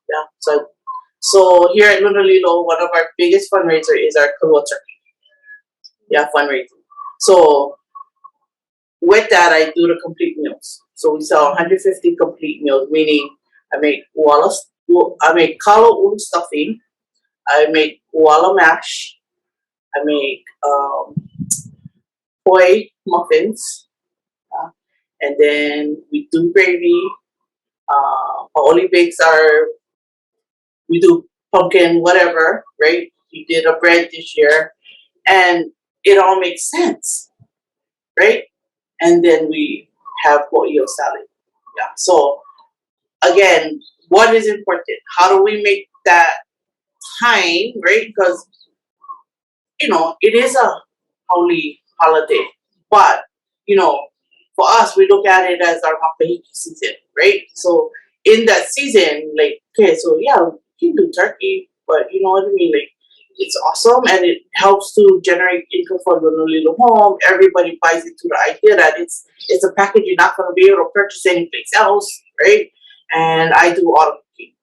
Yeah. So here at Lunalilo, one of our biggest fundraiser is our Kalo turkey. Yeah, fundraising. So with that, I do the complete meals. So we sell 150 complete meals, meaning I make Kalo stuffing, I make ʻUala mash, I make poi muffins, and then we do gravy. Paoli bakes are, we do pumpkin whatever, right? We did a bread this year, and it all makes sense, right? And then we have pollo salad. Yeah. So again, what is important? How do we make that time, right? Because it is a holy holiday, but for us, we look at it as our makahiki season, right? So in that season, like, okay, so yeah, we can do turkey, but you know what I mean, like, it's awesome and it helps to generate income for the little home. Everybody buys into the idea that it's a package you're not going to be able to purchase anyplace else, right? And I do all the cooking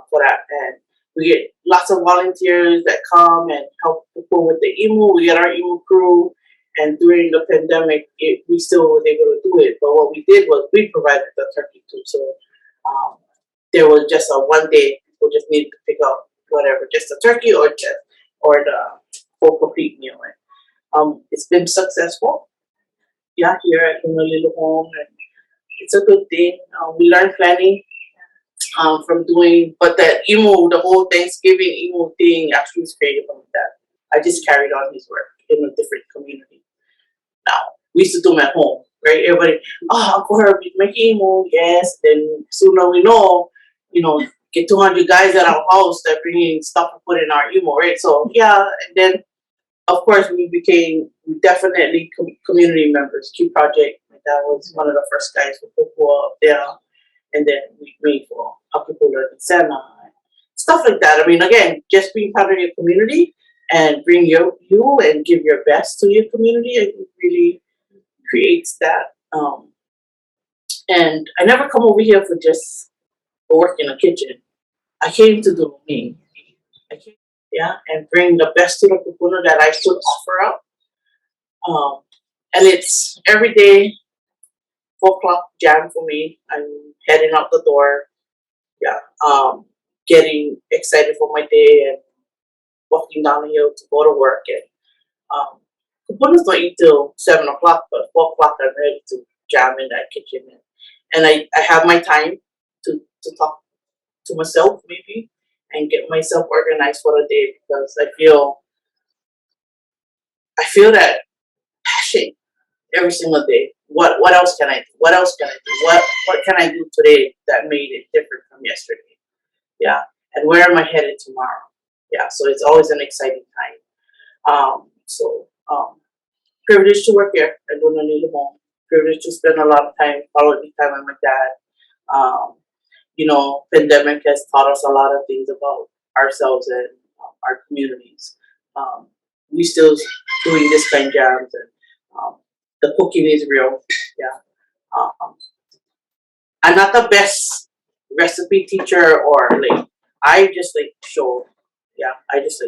for that, and we get lots of volunteers that come and help people with the imu. We get our imu crew, and during the pandemic, we still was able to do it. But what we did was we provided the turkey too. So there was just a one day people just needed to pick up whatever, just the turkey or the full complete meal. And it's been successful. Yeah, here at Honolulu Home, and it's a good thing. We learned plenty from doing, but the whole Thanksgiving emu thing actually was created from that. I just carried on his work in a different community. Now, we used to do them at home, right? Everybody, Uncle Herbert, you make emu, yes. Then sooner we know, get 200 guys at our house that bring in stuff to put in our emu, right? So, yeah, and then, of course, we definitely community members. Q Project, my dad was one of the first guys who put up there. And then we made for Kūpuna and Sema, stuff like that. I mean, again, just being part of your community and bring you and give your best to your community, I think really creates that. And I never come over here for just work in the kitchen. I came to do me. And bring the best to the Kūpuna that I could offer up. And it's every day, 4 o'clock jam for me. I'm heading out the door. Getting excited for my day and walking down the hill to go to work. And Kūpuna's don't eat till 7 o'clock, but 4 o'clock I'm ready to jam in that kitchen. And I have my time to talk to myself maybe and get myself organized for the day, because I feel that passion every single day. What else can I do? What else can I do? What can I do today that made it different from yesterday? Yeah. And where am I headed tomorrow? Yeah. So it's always an exciting time. Privileged to work here at Honolulu Home. Privileged to spend a lot of quality time with my dad. Pandemic has taught us a lot of things about ourselves and our communities. We still doing this kind of jams, and the cooking is real. Yeah. I'm not the best recipe teacher, or I just show. Yeah, I just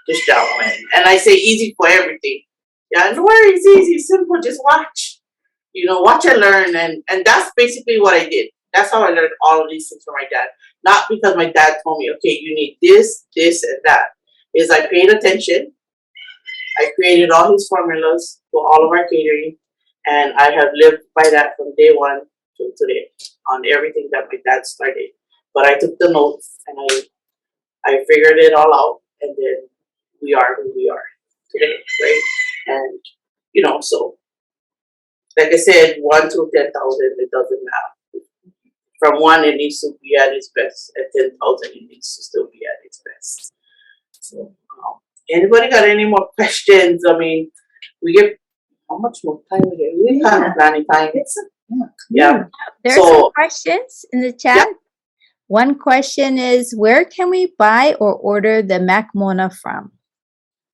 just down and I say easy for everything. Yeah, no worries, easy, simple, just watch. Watch and learn, and that's basically what I did. That's how I learned all of these things from my dad. Not because my dad told me, okay, you need this, this, and that. Is I paid attention. I created all his formulas for all of our catering, and I have lived by that from day one to today on everything that my dad started. But I took the notes and I figured it all out, and then we are who we are today, right? And so like I said, 1 to 10,000, it doesn't matter. From 1, it needs to be at its best. At 10,000, it needs to still be at its best. So, anybody got any more questions? I mean, we get how much more time we get? We have planning time. Yeah. There are some questions in the chat. Yeah. One question is, where can we buy or order the makmona from?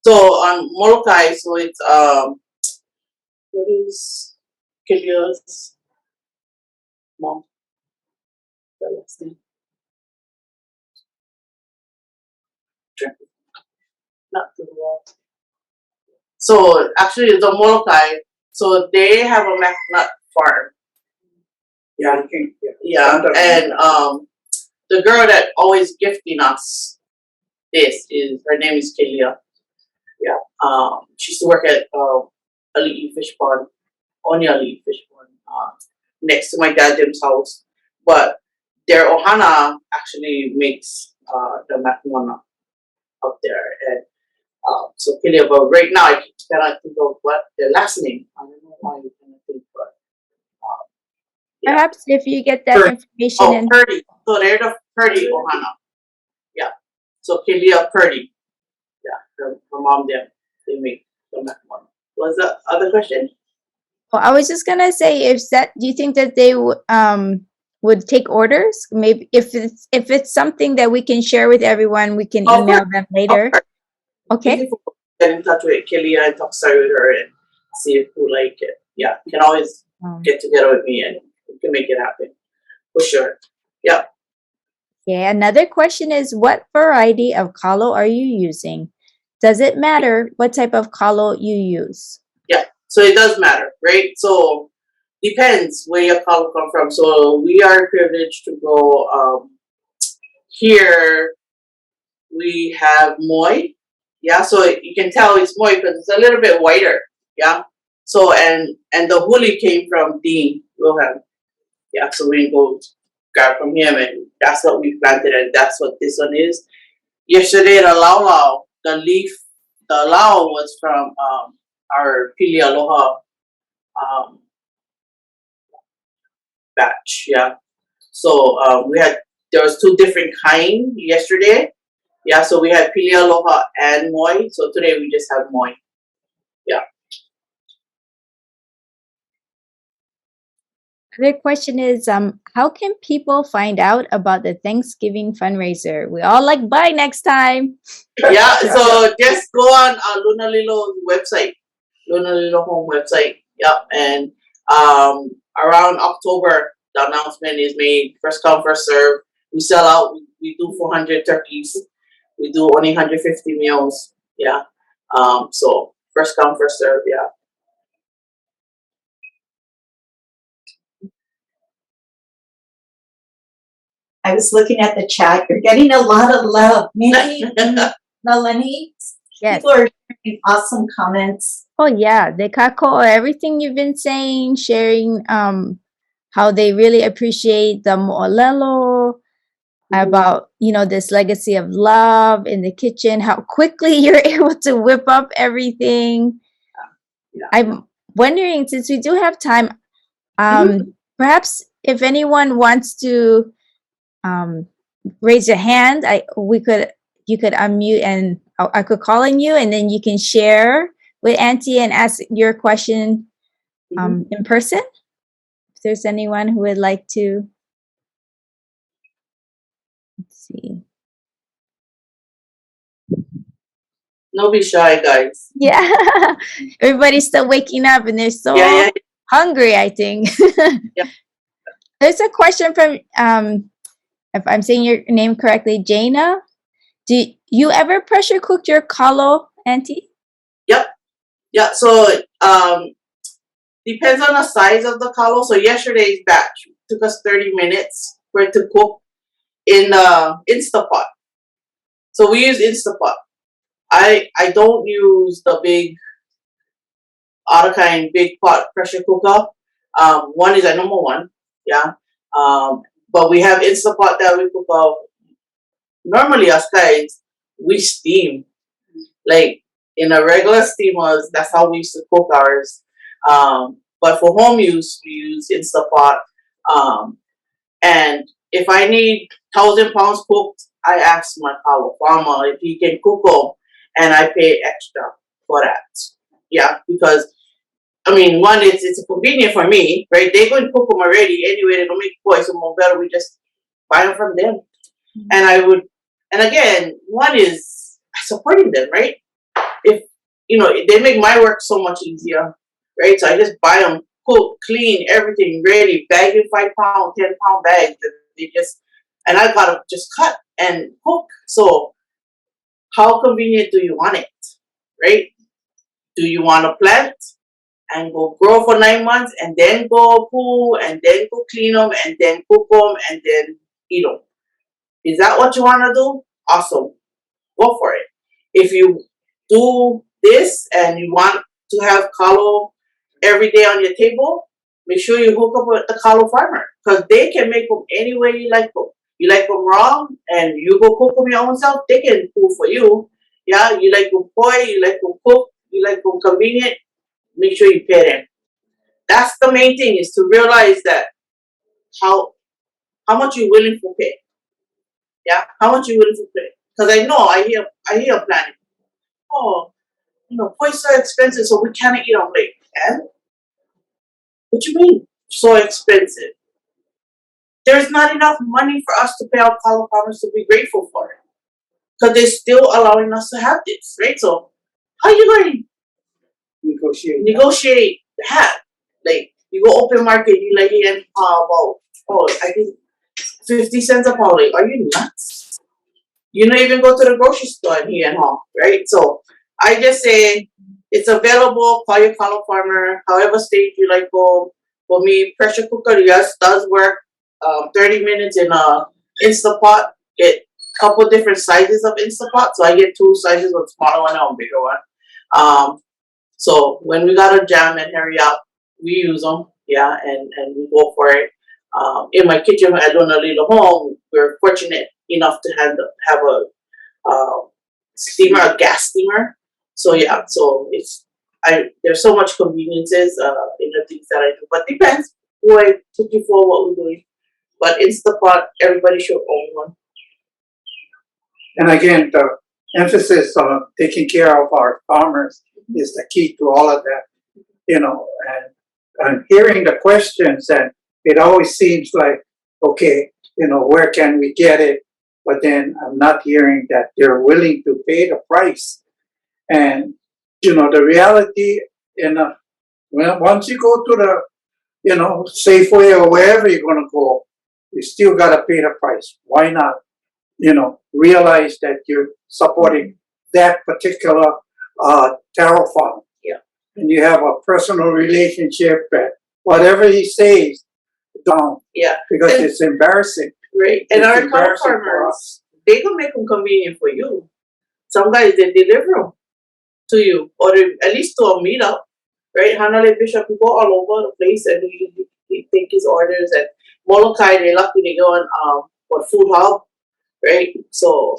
So on Molokai, so it's what is Kilia's mom? The last name. Not the wall. So actually, the Molokai. So they have a nut farm. Yeah. And the girl that always gifting us this her name is Kelia. Yeah. She used to work at Ali'i Fish Pond, only Ali'i Fish Pond, next to my dad's house. But their ohana actually makes the macaroni up there. And so Kilia, but right now I cannot think of what their last name. I don't know why you cannot think, but yeah. Perhaps if you get that Purdy. information and Purdy. So they're the Purdy ohana. Yeah. So Kilia Purdy. Yeah. Her mom there, they make the macaroni. What's the other question? well, I was just gonna say, if that, do you think that they would take orders? Maybe if it's something that we can share with everyone, we can email them later. Okay. Get in touch with Kilia and talk sorry with her and see if who like it. Yeah, you can always get together with me and we can make it happen for sure. Yeah. Yeah. Another question is, what variety of kalo are you using? Does it matter what type of kalo you use? Yeah. So it does matter, right? So depends where your kalo come from. So we are privileged to grow here. We have moi. Yeah, so you can tell it's moi because it's a little bit whiter. Yeah. So and the huli came from Dean Wilhelm. Yeah, so we go grab from him and that's what we planted and that's what this one is. Yesterday the lau, the leaf, the lau was from our Pili Aloha batch. Yeah. So there was two different kind yesterday. Yeah, so we had Pili Aloha and moi. So today we just have moi. Yeah. Other question is, how can people find out about the Thanksgiving fundraiser? We all like buy next time. Yeah, so just go on Luna Lilo's website, Luna Lilo home website. Yeah, and around October, the announcement is made. First come, first serve. We sell out. We do 400 turkeys. We do only 150 meals. Yeah. So first come, first serve. Yeah. I was looking at the chat. You're getting a lot of love. Many, Nālani, Yes. people are sharing awesome comments. Oh yeah, the kako, everything you've been saying, sharing how they really appreciate the mo'olelo, about this legacy of love in the kitchen, how quickly you're able to whip up everything. Yeah. I'm wondering, since we do have time, perhaps if anyone wants to raise your hand, you could unmute and I could call on you and then you can share with Auntie and ask your question in person. If there's anyone who would like to. Let's see. Don't be shy, guys. Yeah. Everybody's still waking up and they're so hungry, I think. Yeah. There's a question from if I'm saying your name correctly, Jaina. Do you ever pressure cook your kalo, Auntie? Yep. Yeah. So depends on the size of the kalo. So yesterday's batch took us 30 minutes for it to cook in Instapot. So we use Instapot. I don't use the big kind big pot pressure cooker. One is a number one. Yeah. But we have Instapot that we cook up. Normally us guys, we steam. Like in a regular steamers, that's how we used to cook ours. But for home use, we use Instapot. And if I need 1,000 pounds cooked, I ask my kalo farmer if he can cook them, and I pay extra for that. Yeah, because I mean, one is it's convenient for me, right? They're going to cook them already anyway. They don't make boys, so more better we just buy them from them. And again, one is supporting them, right? If they make my work so much easier, right? So I just buy them, cook, clean, everything ready, bag in 5 pound, 10-pound bags. And I gotta just cut and cook. So how convenient do you want it, right? Do you want to plant and go grow for 9 months and then go pull and then go clean them and then cook them and then eat them? Is that what you want to do? Awesome. Go for it. If you do this and you want to have kalo every day on your table, make sure you hook up with the kalo farmer because they can make them any way you like them. You like them raw and you go cook them your own self, they can cook for you. Yeah, you like them boy, you like them cook, you like them convenient, make sure you pay them. That's the main thing is to realize that how much you're willing to pay. Yeah, how much you're willing to pay. Because I know I hear planning. Oh, boys so expensive, so we cannot eat on late. And what you mean so expensive? There's not enough money for us to pay our kalo farmers to be grateful for it. Because they're still allowing us to have this, right? So how are you going to negotiate that? Like you go open market, you like it about I think 50 cents a pound. Like, are you nuts? You don't even go to the grocery store here and home, right? So I just say it's available. Call your kalo farmer, however state you like go. For me, pressure cooker, yes, does work. 30 minutes in a Instapot. Get a couple different sizes of Instapot. So I get 2 sizes, one smaller one and one bigger one. So when we gotta jam and hurry up, we use them, yeah, and we go for it. In my kitchen, I don't know, little home. We're fortunate enough to have a steamer, a gas steamer. So yeah, so there's so much conveniences in the things that I do, but depends who I took you for, what we're doing. But Instapot, everybody should own one. And again, the emphasis on taking care of our farmers is the key to all of that, and hearing the questions, and it always seems like, okay, where can we get it? But then I'm not hearing that they're willing to pay the price. And, the reality, once you go to the, Safeway or wherever you're going to go, you still got to pay the price. Why not, realize that you're supporting that particular taro farm. Yeah. And you have a personal relationship, and whatever he says, don't. Yeah. Because it's embarrassing. Right. And our kalo farmers, they can make them convenient for you. Some guys, they deliver them to you, or at least to a meetup, right? Hanale Bishop, you go all over the place and he take his orders. And Molokai, they're lucky they go on Food Hub, right? So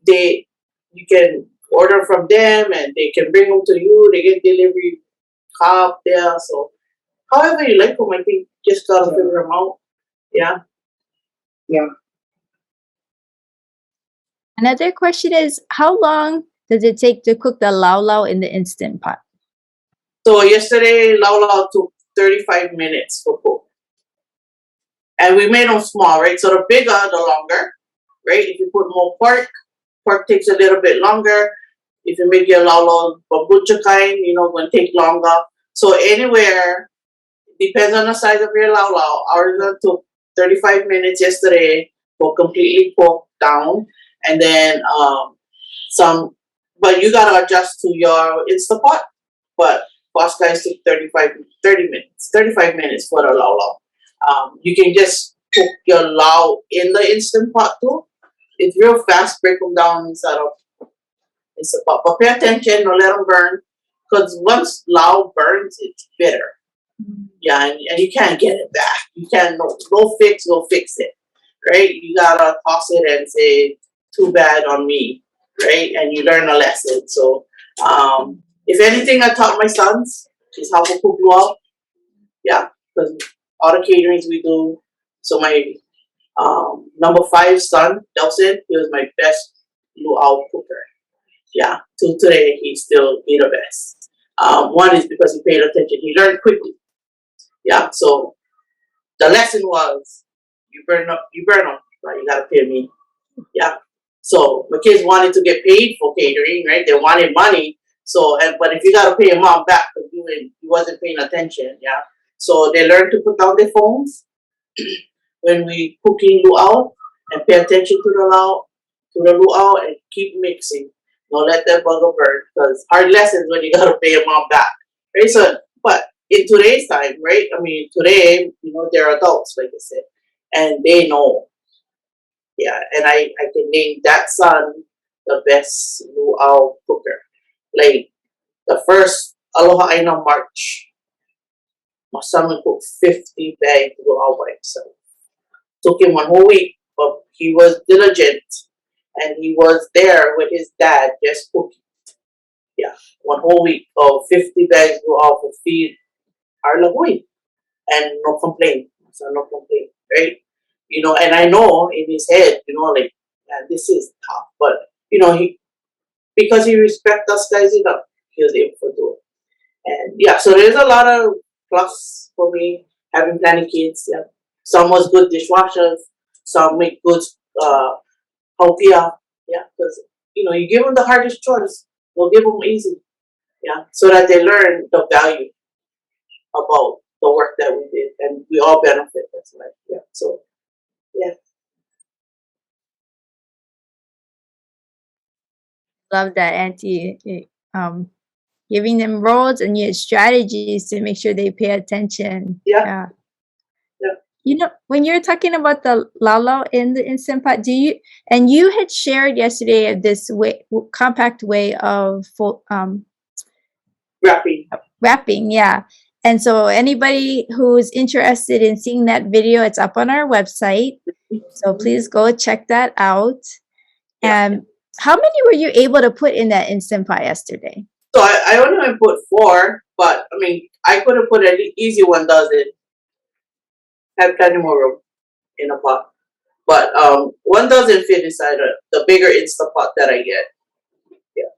you can order from them and they can bring them to you. They get delivery up there. So however you like them, I think just gotta figure them out. Yeah. Yeah. Another question is, how long does it take to cook the lau in the Instant Pot? So yesterday, lau took 35 minutes for cook. And we made them small, right? So the bigger, the longer, right? If you put more pork takes a little bit longer. If you make your lau bambucha kind, going to take longer. So anywhere, depends on the size of your lau. Ours took 35 minutes yesterday for completely cooked down. And then but you got to adjust to your Instapot. But boss guys took 35 minutes for the lau. You can just cook your lau in the Instant Pot too. It's real fast, break them down inside of Instant Pot. But pay attention, don't let them burn. Because once lau burns, it's bitter. Yeah, and you can't get it back. You can't, no fix it. Right? You gotta toss it and say, too bad on me. Right? And you learn a lesson. So, if anything I taught my sons is how to cook luau. Yeah, because all the caterings we do. So my number 5 son, Delson, he was my best luau cooker. Yeah, till today he's still the best. One is because he paid attention. He learned quickly. Yeah, so the lesson was you burn them, right? You gotta pay me. Yeah. So my kids wanted to get paid for catering, right? They wanted money. So but if you gotta pay your mom back because you wasn't paying attention, yeah. So they learned to put down their phones when we cooking luau and pay attention to the luau and keep mixing. Don't let that bugger burn because hard lessons when you gotta pay your mom back. Right? So but in today's time, right? I mean today, they're adults, like I said, and they know. Yeah, and I can name that son the best luau cooker. Like the first Aloha Aina March, my son would cook 50 bags to go out by himself. Took him 1 whole week, but he was diligent and he was there with his dad just cooking. Yeah, 1 whole week of 50 bags go out to feed our lahui. And no complaint. So no complaint, right? And I know in his head, like, man, this is tough. But, because he respects us guys enough, he was able to do it. And yeah, so there's a lot of plus for me having plenty kids. Yeah. Some was good dishwashers, some make good haupia. Yeah, because you give them the hardest chores, they'll give them easy. Yeah, so that they learn the value about the work that we did, and we all benefit. That's right. Yeah. So yeah. Love that, Auntie. Giving them roles and yet strategies to make sure they pay attention. Yeah. When you're talking about the lalo in the Instant Pot, you had shared yesterday this compact way of wrapping, yeah. And so anybody who's interested in seeing that video, it's up on our website. So please go check that out. And how many were you able to put in that Instant Pot yesterday? So I only put 4, but I mean, I could have put an easy 1 dozen. Have plenty more room in a pot. But 1 dozen fit inside the bigger Instant Pot that I get. Yeah.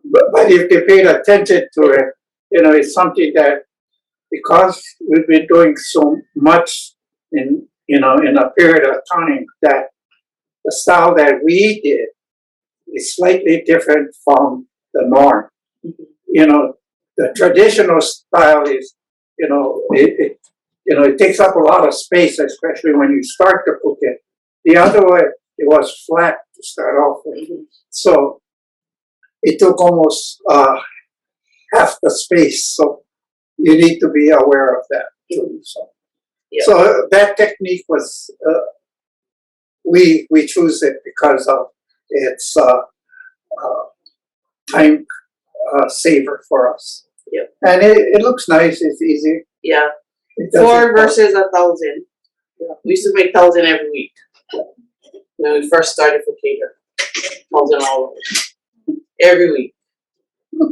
But if they paid attention to it, it's something that, because we've been doing so much in a period of time, that the style that we did is slightly different from the norm. The traditional style is, it takes up a lot of space, especially when you start to cook it. The other way, it was flat to start off with. So it took almost half the space. So you need to be aware of that too. So that technique was, we choose it because of its time saver for us. Yeah. And it looks nice, it's easy. Yeah. 4 versus 1,000. Yeah. We used to make 1,000 every week when we first started for cater. 1,000 all every week.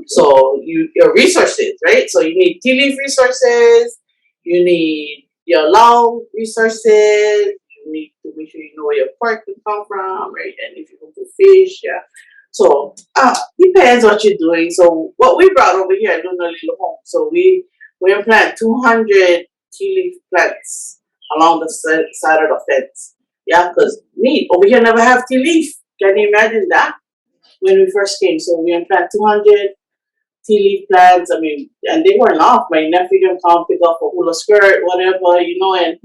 So your resources, right? So you need tea leaf resources, you need your lao resources, you need to make sure you know where your pork can come from, right? And if you can do fish, yeah. So depends what you're doing. So what we brought over here, I don't know little home. So we plant 200 tea leaf plants along the side of the fence. Yeah, because me over here never have tea leaf. Can you imagine that? When we first came, so we plant 200 tea leaf plants. I mean, and they weren't off. My nephew can come pick up a hula skirt, whatever, and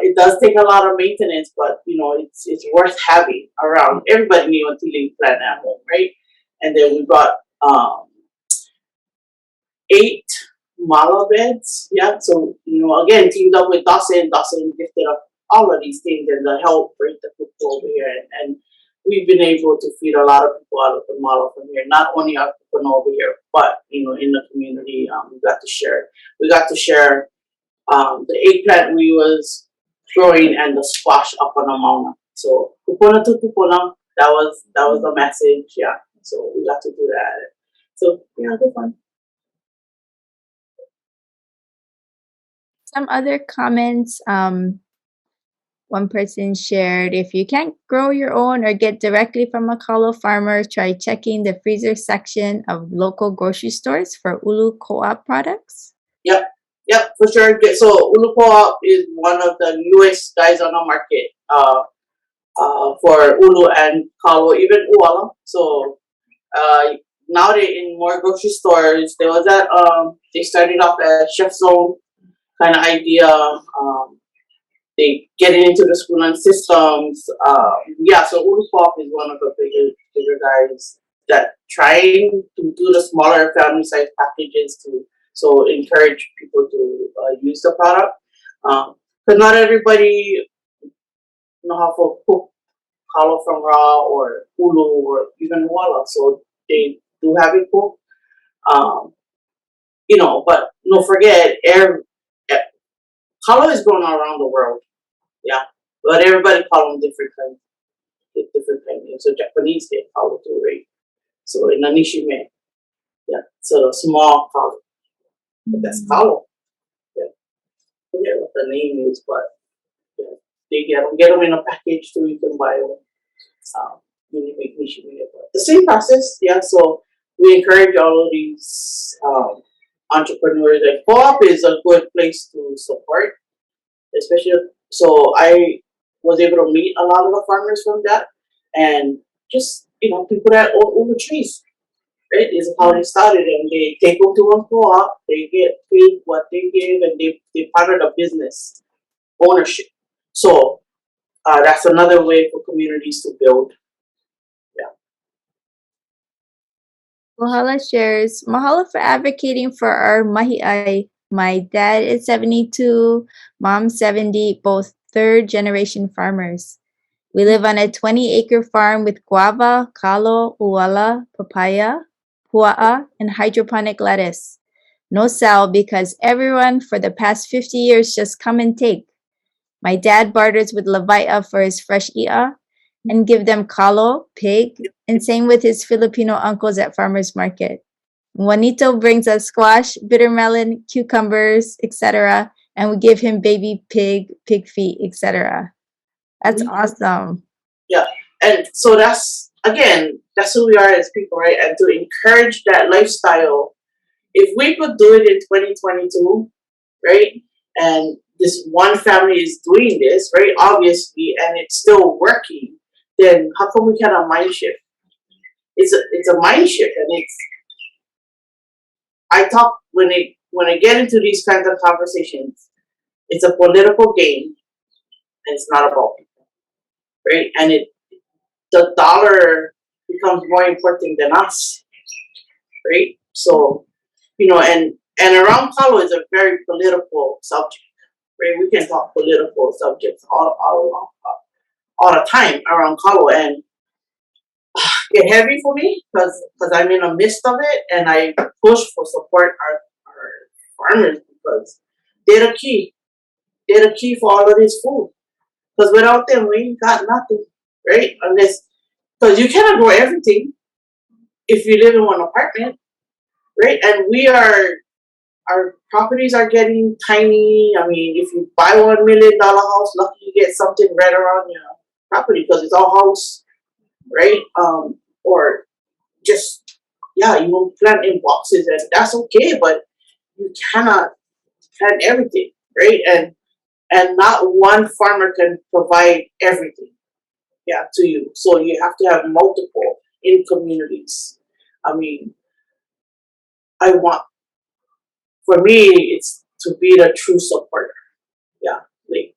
it does take a lot of maintenance, but it's worth having around. Everybody needs a tea leaf plant at home, right? And then we got 8 mala beds. Yeah, so again, teamed up with Dawson. Dawson gifted up all of these things and the help bring the cook over here, and we've been able to feed a lot of people out of the model from here. Not only our people over here, but in the community, we got to share. We got to share the eggplant we was growing and the squash up on the mountain. So Kūpuna to Kūpuna, that was the message. Yeah, so we got to do that. So yeah, good fun. Some other comments. One person shared, if you can't grow your own or get directly from a Kalo farmer, try checking the freezer section of local grocery stores for ʻulu co-op products. Yep, for sure. So ʻulu co-op is one of the newest guys on the market for ʻulu and Kalo, even ʻUala. So now they're in more grocery stores. There was that they started off as chef zone kind of idea. They getting into the school and systems. So ʻulu co-op is one of the bigger guys that trying to do the smaller family size packages to encourage people to use the product. Because not everybody know how to cook Kalo from raw or ʻulu or even ʻuala. So they do have it cooked. You know, but don't forget, Kalo is grown around the world. Yeah, but everybody call them different kinds, different kind names. So Japanese they Kalo too, right? So in Nanishime, yeah. So the small Kalo, but that's Kalo. Yeah, I forget what the name is, but yeah, they get them in a package so you can buy them. When you make Nishime, but the same process. Yeah, so we encourage all of these entrepreneurs. And co-op is a good place to support, especially. So I was able to meet a lot of the farmers from that, and just people that own the trees. Right, is how they started, and they take them to one co-op. They get paid what they give, and they part of the business ownership. So that's another way for communities to build. Yeah. Mahalo shares, mahalo for advocating for our mahi'ai. My dad is 72, mom 70, both third generation farmers. We live on a 20-acre farm with guava, kalo, ʻUala, papaya, pua'a, and hydroponic lettuce. No sell because everyone for the past 50 years just come and take. My dad barters with Levi'a for his fresh i'a and give them kalo, pig, and same with his Filipino uncles at farmers market. Juanito brings us squash, bitter melon, cucumbers, etc., and we give him baby pig, pig feet, etc. That's awesome. Yeah, and so that's who we are as people, right? And to encourage that lifestyle, if we could do it in 2022, right? And this one family is doing this, right? Obviously, and it's still working. Then how come we cannot mind shift? It's a mind shift, and I talk when I get into these kinds of conversations, it's a political game, and it's not about people, right? And the dollar becomes more important than us, right? So, and around Kalo is a very political subject, right? We can talk political subjects all the time around Kalo, and get heavy for me because I'm in the midst of it, and I push for support our farmers because they're the key. They're the key for all of this food. Because without them, we ain't got nothing, right? Because you cannot grow everything if you live in one apartment, right? And our properties are getting tiny. I mean, if you buy $1 million house, lucky you get something right around your property because it's all house, right? Or just you will plant in boxes, and that's okay, but you cannot plant everything, right? And not one farmer can provide everything, to you. So you have to have multiple in communities. I mean, for me, it's to be the true supporter. Yeah, like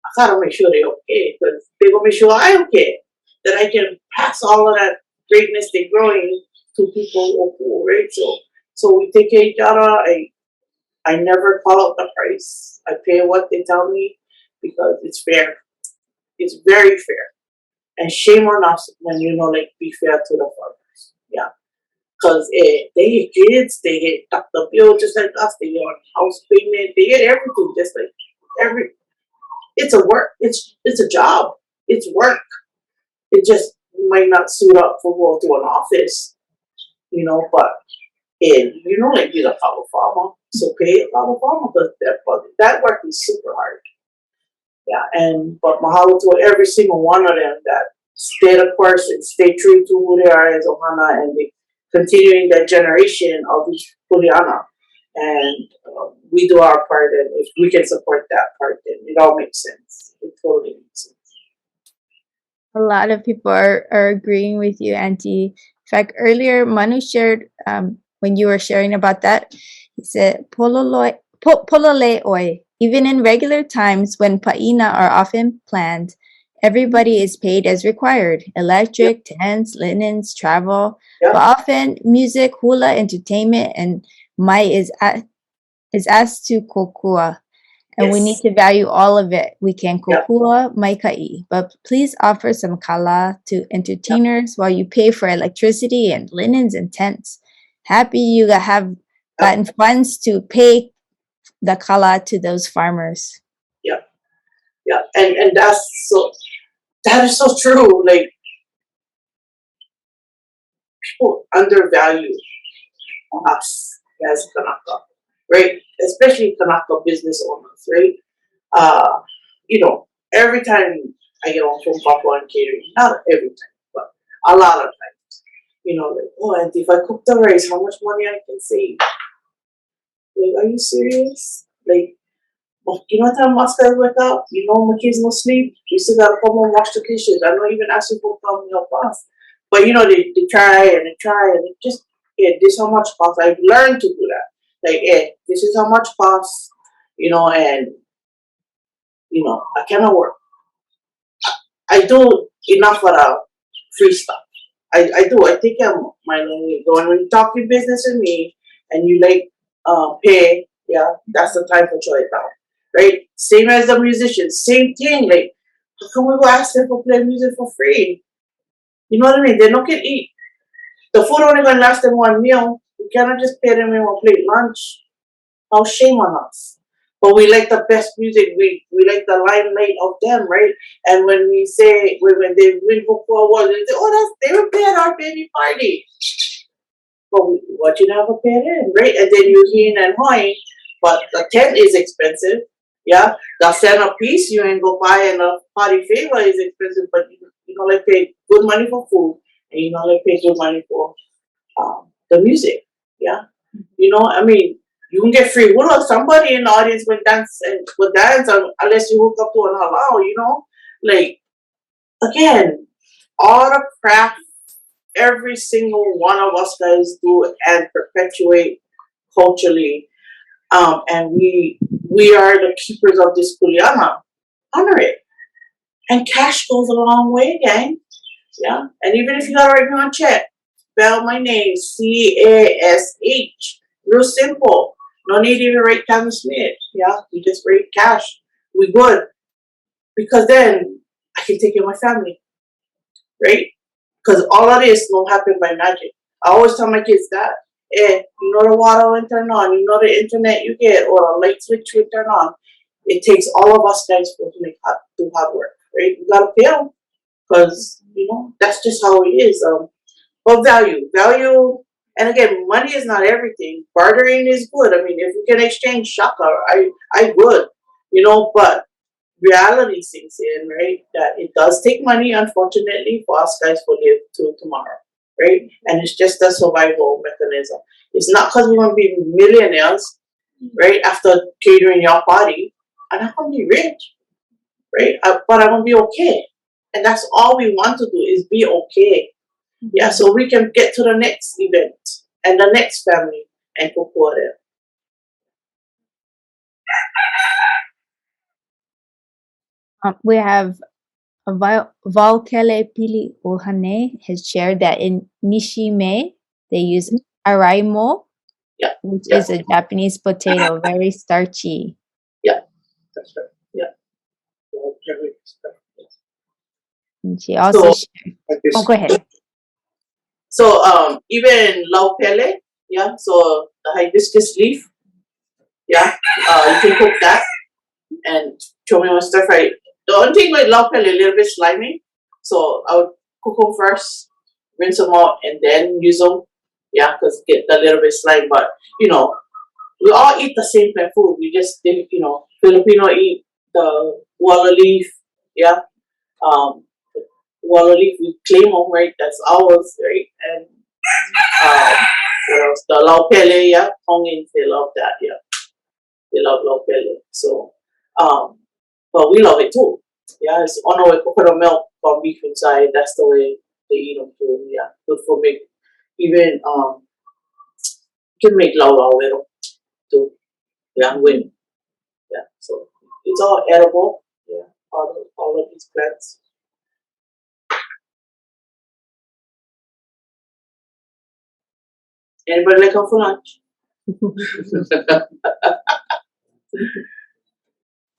I gotta make sure they're okay because they gonna make sure I'm okay. That I can pass all of that greatness they're growing to people who, right? So we take care of each other. I never call out the price. I pay what they tell me because it's fair. It's very fair. And shame on us when be fair to the farmers. Yeah. Because they get kids, they get Dr. Bill just like us, they get on house payment, they get everything just like it's a work. It's a job. It's work. It just might not suit up for going to an office, but like you're a Kalo farmer, so pay a Kalo farmer because that work is super hard. Yeah, but mahalo to every single one of them that stay the course and stay true to who they are as Ohana, and they continuing that generation of Kuleana. And we do our part, and if we can support that part, then it all makes sense. It totally makes sense. A lot of people are agreeing with you, Auntie. In fact, earlier Manu shared when you were sharing about that, he said pololei. Even in regular times when pa'ina are often planned, everybody is paid as required. Electric, tents, linens, travel, but often music, hula, entertainment, and mai is asked to kokua. And we need Yes. to value all of it. We can Yep. kokua maikai, but please offer some kala to entertainers while you pay for electricity and linens and tents. Happy you have gotten funds to pay the kala to those farmers. Yeah. And that is so true. Like, people undervalue us as Kanaka, right? Especially Kanaka business owners, right? You know, every time I get on phone call and catering, not every time, but a lot of times, you know, like, oh, auntie, if I cook the rice, how much money I can save? Like, are you serious? Like, you know what time my guys wake up? You know my kids no sleep. You still gotta come home and wash the dishes. I don't even ask people to come and help us. But you know, they try and they try and it just, yeah, this is how much cost. I've learned to do that. Like, yeah, this is how much cost, you know, and you know, I cannot work. I do enough for the free stuff. I do. I take care of my money. When you talk your business with me and you like pay, yeah, that's the time for choice now. Right? Same as the musicians, same thing. Like, how come we go ask them to play music for free? You know what I mean? They don't get eat. The food only gonna last them one meal. We cannot just pay them in one plate lunch. How shame on us. But we like the best music. We like the limelight of them, right? And when we say when they win for 4 awards, they say, "Oh, they were playing our baby party." But what you never paid in, right? And then you hear and Hawaiian, but the tent is expensive. Yeah, the centerpiece you ain't go buy, and the party favor is expensive. But you know, like pay good money for food, and you know, like pay good money for the music. Yeah, you know, I mean, you can get free wood. Somebody in the audience will dance unless you hook up to an halal. You know, like again, all the craft every single one of us guys do and perpetuate culturally. And we are the keepers of this kuleana. Honor it. And cash goes a long way, gang. Yeah. And even if you gotta write me on check, spell my name CASH. Real simple. No need to even write Tammy Smith. Yeah. We just write cash. We good. Because then I can take care of my family. Right? Because all of this won't happen by magic. I always tell my kids that. You know the water will turn on, you know the internet you get, or a light switch will turn on. It takes all of us guys to do hard work, right? We gotta pay them, because you know that's just how it is. But value, and again, money is not everything. Bartering is good. I mean, if we can exchange shaka, I would, you know, but reality sinks in, right? That it does take money, unfortunately, for us guys to live till tomorrow, right? And it's just a survival mechanism. It's not because we want to be millionaires, right? After catering your party, I'm not going to be rich, right? But I'm going to be okay. And that's all we want to do is be okay. Yeah, so we can get to the next event and the next family and support it. We have Valkele Pili Ohane has shared that in Nishime they use araimo, Yeah, which yeah. is a Japanese potato, very starchy. Yeah, that's right. Yeah. And she also shared. Oh, go ahead. So even laupele, yeah. So the hibiscus leaf, yeah. You can cook that and chomi on stir fry. The only thing with laupele, a little bit slimy. So I would cook them first, rinse them out, and then use them. Yeah, because get a little bit slimy. But you know, we all eat the same kind of food. We just didn't, you know, Filipino eat the ʻUala leaf, yeah. ʻUala leaf, we claim them, right? That's ours, right? And what else? The laupele, yeah. Tongans, they love that, yeah. They love laupele. So, but we love it too. Yeah, it's ʻono with coconut milk, corned beef inside. That's the way they eat them too. Yeah, good for make. Even you can make laulau with them too. Yeah, win. Yeah, so it's all edible. Yeah, all of these plants. Anybody like come for lunch?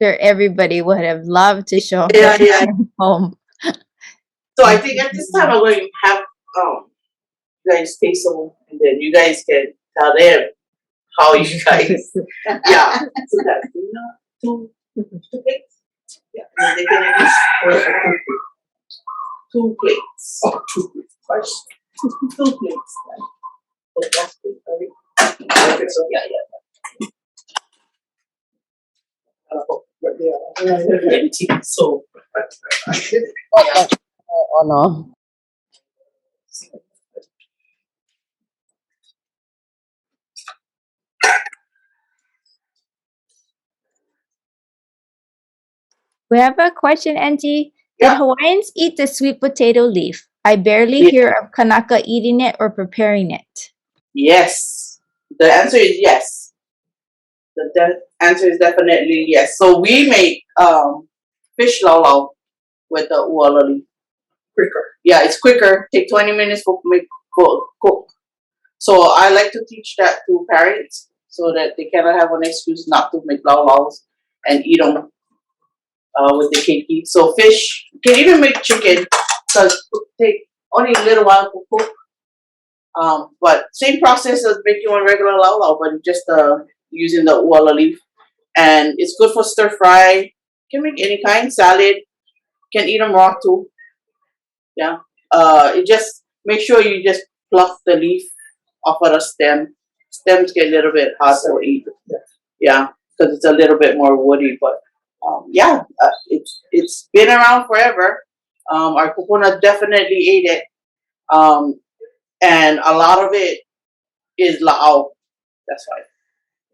sure everybody would have loved to show up Yeah, at yeah. home. So I think at this time I'm going to have you guys taste some, and then you guys can tell them how you guys. Yeah. So that's two plates. Yeah. And they can at least order 2 plates. Oh, 2 plates. 2 plates. So that's it, right? Okay, so Yeah, yeah. Empty. So I get it. Oh no. We have a question, Auntie. Did Yeah. Hawaiians eat the sweet potato leaf? I barely Yeah. hear of Kanaka eating it or preparing it. yes. The answer is yes. The answer is definitely yes. So we make fish laulau with the ʻUala leaf. Quicker. Yeah, it's quicker. Take 20 minutes to cook. So I like to teach that to parents so that they cannot have an excuse not to make laulaus and eat them with the keiki. So fish, you can even make chicken because it take only a little while to cook. But same process as making one regular laulau, but just using the ʻUala leaf. And it's good for stir fry. Can make any kind salad. Can eat them raw too. Yeah. It just make sure you just pluck the leaf off of the stem. Stems get a little bit hard to eat. Yeah, because it's a little bit more woody. But yeah, it's been around forever. Our Kūpuna definitely ate it. And a lot of it is la'au. That's why.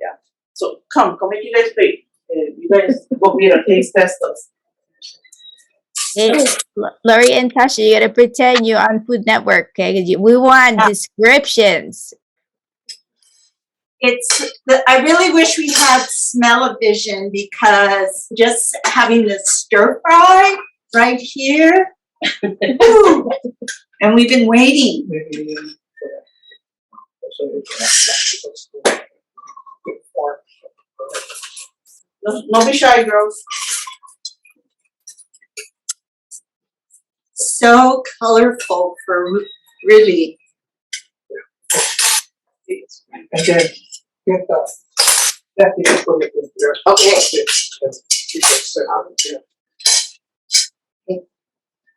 Yeah. So come make you guys play. You guys go be a taste testers. Hey, Laurie and Tasha, you gotta pretend you're on Food Network, okay? 'Cause we want descriptions. I really wish we had smell-o-vision because just having this stir fry right here, woo, and we've been waiting. Maybe so we can Don't be shy, girls. So colorful for really. and then get that you can put it in there. Okay.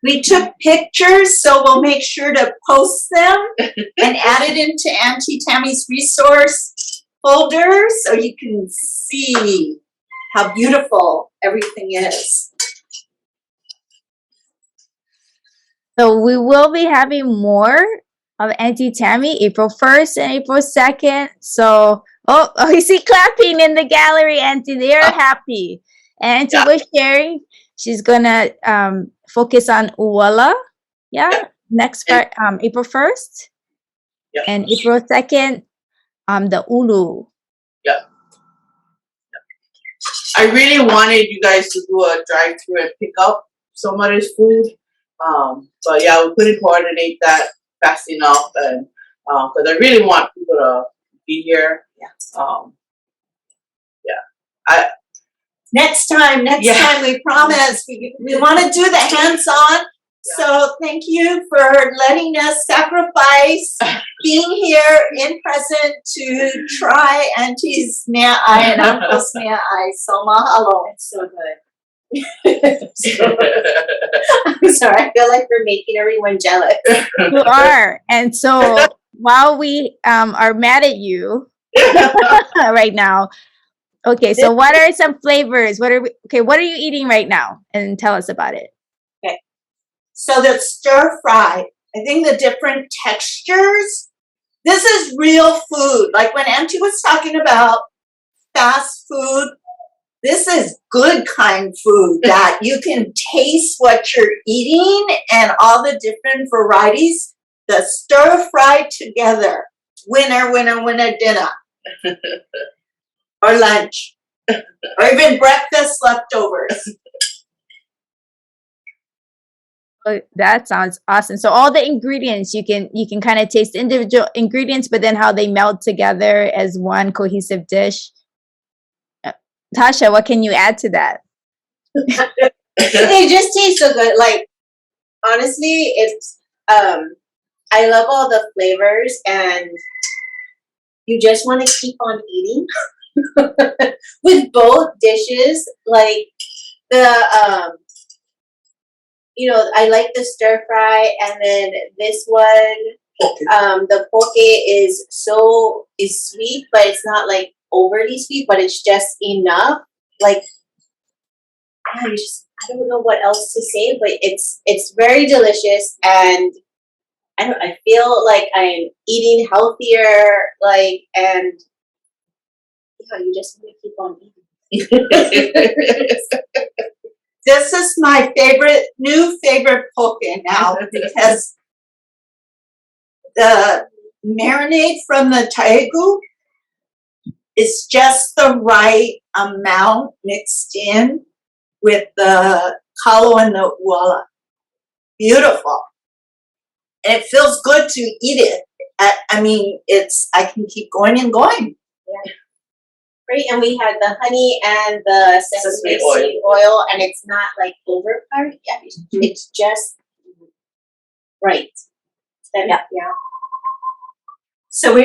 We took pictures, so we'll make sure to post them and add it into Aunty Tammy's resource folder so you can see how beautiful everything is. So we will be having more of Aunty Tammy, April 1st and April 2nd. So, oh, you see clapping in the gallery, Auntie. They are happy. And Auntie was sharing, she's gonna focus on ʻUala. Yeah, next April 1st. Yeah. And April 2nd, the ulu. Yeah. I really wanted you guys to do a drive-through and pick up some of this food. But yeah, we couldn't coordinate that fast enough, and because I really want people to be here. Next time, we promise. We want to do the hands-on. So thank you for letting us sacrifice being here in present to try Auntie's mea'ai and Uncle's mea'ai. So mahalo. It's so good. I'm sorry, I feel like we're making everyone jealous. You are. And so while we are mad at you right now, okay, so what are some flavors? What are you eating right now? And tell us about it. Okay. So the stir fry, I think the different textures, this is real food. Like when Auntie was talking about fast food, this is good kind food that you can taste what you're eating and all the different varieties. The stir fry together, winner, winner, winner dinner. Or lunch. Or even breakfast leftovers. Oh, that sounds awesome. So all the ingredients, you can kind of taste individual ingredients, but then how they meld together as one cohesive dish. Tasha, what can you add to that? They just taste so good. Like, honestly, it's I love all the flavors, and you just want to keep on eating with both dishes. Like the I like the stir fry, and then this one, the poke is sweet, but it's not like overly sweet, but it's just enough. Like, I don't know what else to say, but it's very delicious, and I feel like I'm eating healthier, like, and you just want to keep on eating. This is my new favorite poke now, because the marinade from the taigu is just the right amount mixed in with the kalo and the ʻuala. Beautiful. And it feels good to eat it. I mean, I can keep going and going. Yeah. Right, and we had the honey and the sesame seed oil, and it's not like overpowering. Yeah, it's just right. Yeah. So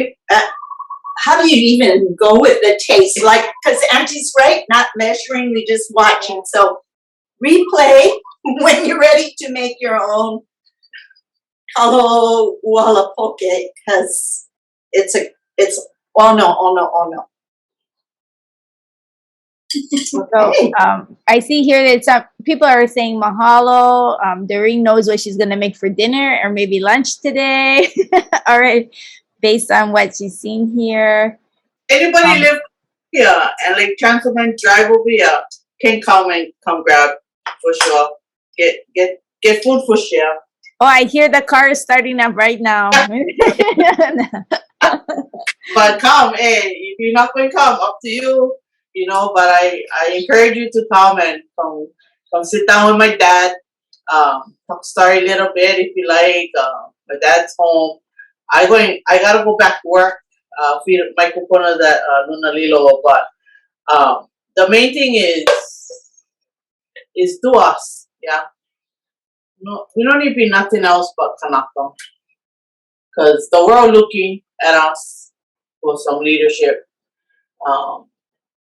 how do you even go with the taste? Like, because Auntie's right, not measuring, we just watching. So replay when you're ready to make your own Kalo ʻuala poke, because it's ʻono. So I see here that some people are saying mahalo. Doreen knows what she's gonna make for dinner or maybe lunch today. All right, based on what she's seen here. Anybody live here and like Gentleman drive over here can come grab for sure. Get food for sure. Oh, I hear the car is starting up right now. But come, hey, if you're not going to come, up to you. But I encourage you to come and come sit down with my dad. Talk story a little bit if you like. My dad's home. I gotta go back to work. Feed my Kūpuna that Nunalilo, but the main thing is do us, yeah. No, we don't need to be nothing else but Kanaka, because the world looking at us for some leadership.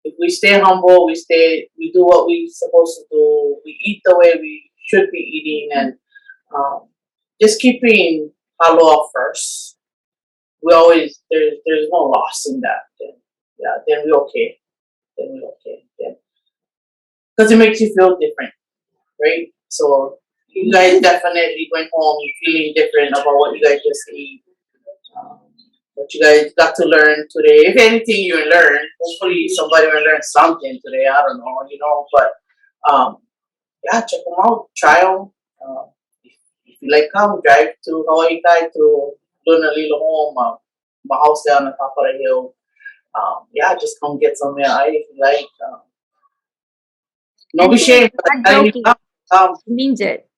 If we stay humble, we do what we're supposed to do. We eat the way we should be eating, and just keeping Hāloa first. We always there's no loss in that. Then we're okay. Because it makes you feel different, right? So you guys definitely went home feeling different about what you guys just ate. What you guys got to learn today. If anything you learned, hopefully somebody will learn something today. I don't know, but check them out, try them. If you like, come drive to Hawaii to Lunalilo home, my house there on the top of the hill. Just come get some if you like. No be shame. It means it.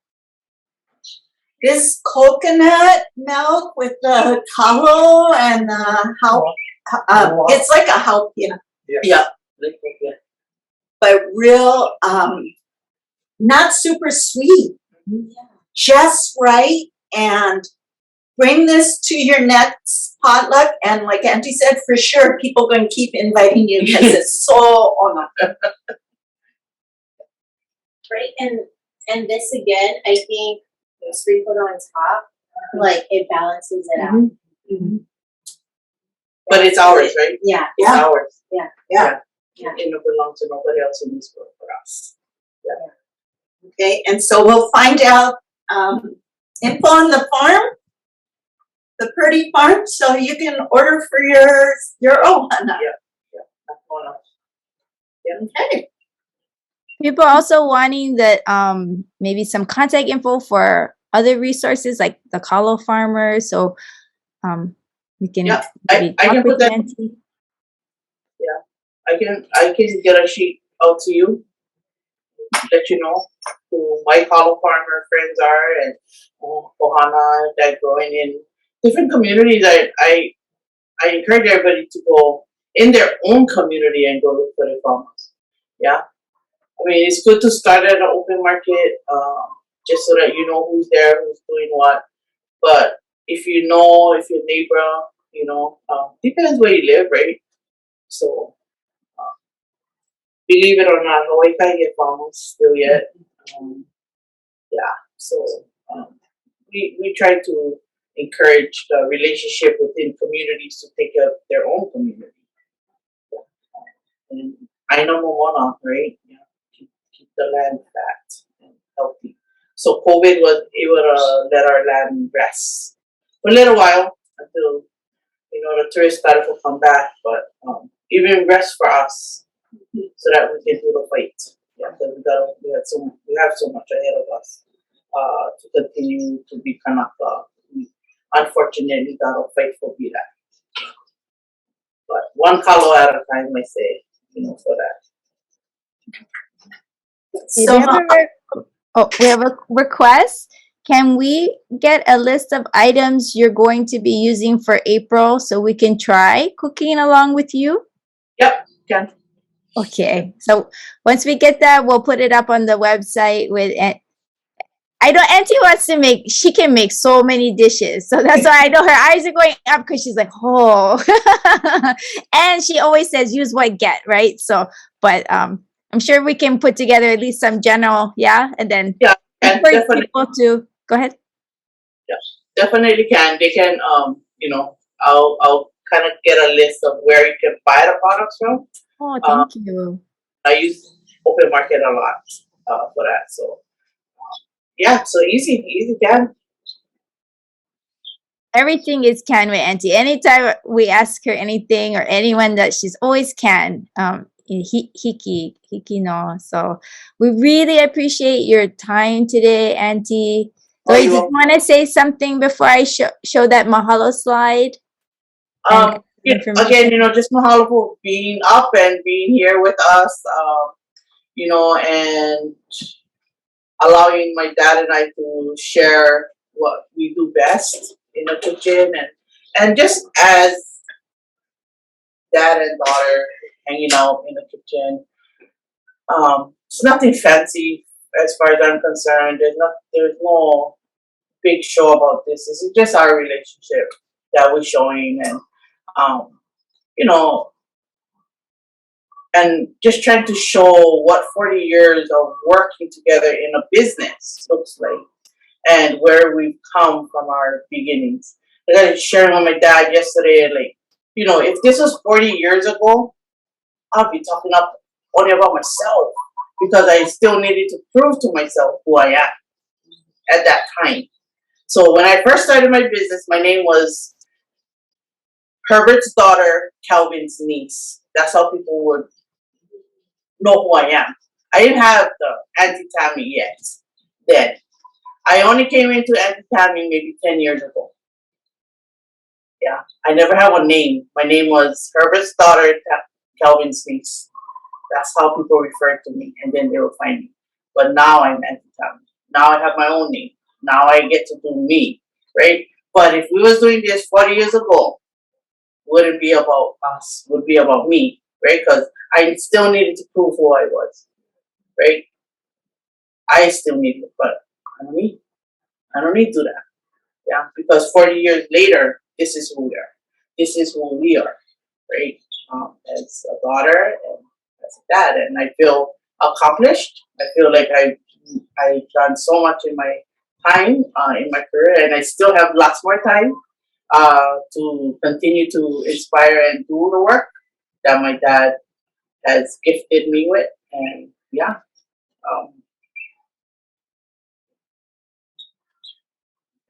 This coconut milk with the kalo and it's like a jalapeno. Yeah. But real, not super sweet, just right. And bring this to your next potluck, and like Auntie said, for sure, people are going to keep inviting you because it's so ʻono. Right, and this again, I think sprinkled on top, like it balances it out. Mm-hmm. But it's ours, right? Yeah, it's ours. Yeah. It don't belong to nobody else in this world for us. Yeah. Okay, and so we'll find out info on the farm, the Purdy farm, so you can order for your own. Okay. People also wanting that maybe some contact info for other resources like the Kalo farmers. So we can I can put that. Nancy. I can get a sheet out to you, let you know who my Kalo farmer friends are, and ohana that growing in different communities. I encourage everybody to go in their own community and go look for the farmers. Yeah. I mean, it's good to start at an open market, just so that you know who's there, who's doing what. But if you know, if your neighbor, depends where you live, right? So, believe it or not, Hawaii can't get farmers still yet. Um, yeah. So, um, we try to encourage the relationship within communities to take care of their own community. And I know Momona, right? Yeah, keep the land fat and healthy. So COVID was able to let our land rest for a little while until the tourists started to come back. But even rest for us so that we can do the fight. Yeah, because we have so much ahead of us to continue to be Kanaka. We unfortunately gotta fight for that. But one kalo at a time, I say, for that. We So, have we have a request. Can we get a list of items you're going to be using for April so we can try cooking along with you? Yep, can. Okay. So once we get that, we'll put it up on the website with. I know Auntie wants to make. She can make so many dishes, so that's why I know her eyes are going up because she's like, oh, and she always says use what get, right? So, but I'm sure we can put together at least some general, yeah, and then Yeah, and encourage definitely, people to go ahead. definitely can. They can, I'll kind of get a list of where you can buy the products from. Oh, Um, thank you. I use open market a lot for that. So yeah, so easy can. Everything is can with Auntie. Anytime we ask her anything or anyone that she's always can. Hiki no. So we really appreciate your time today, Auntie. So You you just want to say something before I show that mahalo slide and Again, information? just mahalo for being up and being here with us. And allowing my dad and I to share what we do best in the kitchen and just as dad and daughter hanging out in the kitchen. It's nothing fancy as far as I'm concerned. There's no big show about this. This is just our relationship that we're showing and you know and just trying to show what 40 years of working together in a business looks like and where we've come from our beginnings. Like I was sharing with my dad yesterday, like, if this was 40 years ago, I'd be talking up only about myself because I still needed to prove to myself who I am at that time. So when I first started my business, my name was Herbert's daughter, Calvin's niece. That's how people would know who I am. I didn't have the Aunty Tammy yet then. I only came into Aunty Tammy maybe 10 years ago. Yeah, I never had a name. My name was Herbert's daughter, Calvin's niece. That's how people refer to me, and then they will find me. But now I'm Aunty Tammy. Now I have my own name. Now I get to do me, right? But if we was doing this 40 years ago, wouldn't be about us. Would be about me, right? Because I still needed to prove who I was, right? I still need it, but I don't need. I don't need to do that. Yeah, because 40 years later, this is who we are. This is who we are, right? As a daughter and as a dad, and I feel accomplished. I feel like I've done so much in my time in my career, and I still have lots more time to continue to inspire and do the work that my dad has gifted me with, and yeah. Um,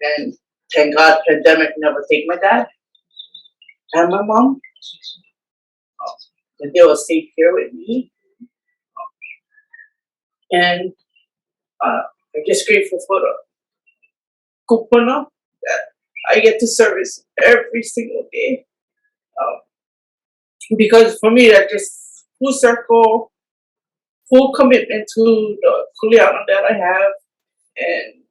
and thank God, pandemic never take my dad and my mom. And they were safe here with me. And I'm just grateful for the Kūpuna that I get to service every single day. Because for me, that just full circle, full commitment to the Kuleana that I have. And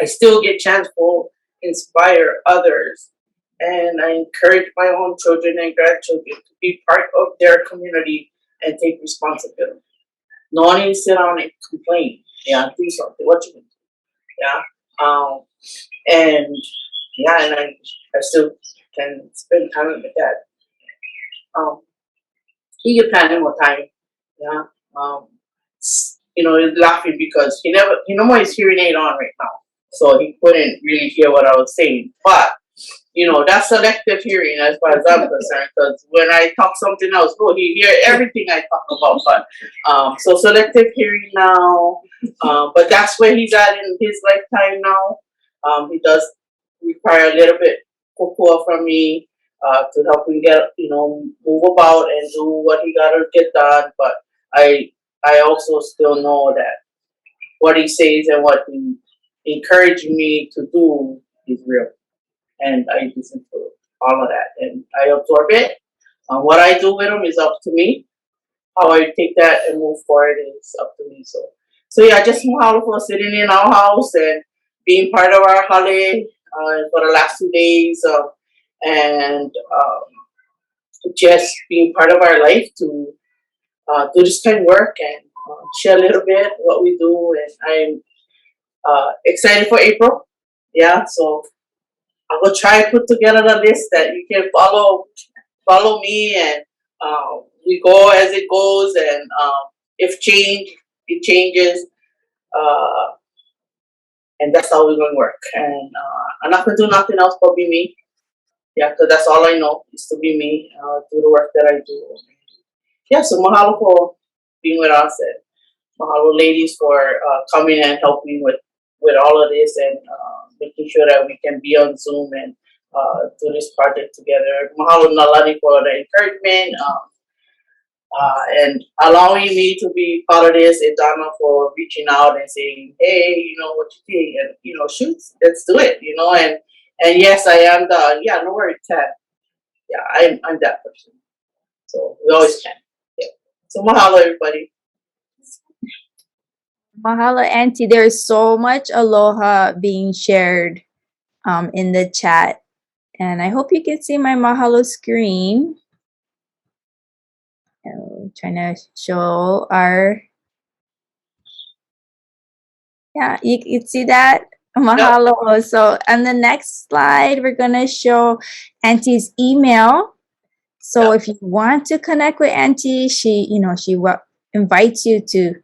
I still get chance to inspire others. And I encourage my own children and grandchildren to be part of their community and take responsibility. No one needs to sit down and complain. Yeah, do something. What you can do. Yeah. And yeah, and I still can spend time with my dad. He can plan more time. Yeah. He's laughing because he no more his hearing aid on right now. So he couldn't really hear what I was saying. But that's selective hearing as far as I'm concerned, because when I talk something else, he hear everything I talk about. But so selective hearing now, but that's where he's at in his lifetime now. He does require a little bit cocoa from me to help him get move about and do what he gotta get done. But I also still know that what he says and what he encouraging me to do is real. And I listen to all of that, and I absorb it. What I do with them is up to me. How I take that and move forward is up to me. So yeah, just mahalo for sitting in our house and being part of our holiday for the last 2 days, and just being part of our life to do this kind of work and share a little bit what we do. And I'm excited for April. Yeah, so I will try to put together the list that you can follow me, and we go as it goes, and if it changes, and that's how we're going to work. And I'm not going to do nothing else but be me. Yeah, because that's all I know is to be me, do the work that I do. Yeah, so mahalo for being with us, and mahalo ladies for coming and helping with all of this, and making sure that we can be on Zoom and do this project together. Mahalo Nālani for the encouragement and allowing me to be part of this, and Donna for reaching out and saying, hey, what you think? And, shoot, let's do it, and yes, I am no worries, Ted. Yeah, I'm that person. So we always can. Yeah. So mahalo, everybody. Mahalo, Auntie. There's so much aloha being shared in the chat. And I hope you can see my mahalo screen. I'm trying to show you see that? Mahalo. Yep. So on the next slide, we're going to show Auntie's email. So if you want to connect with Auntie, she invites you to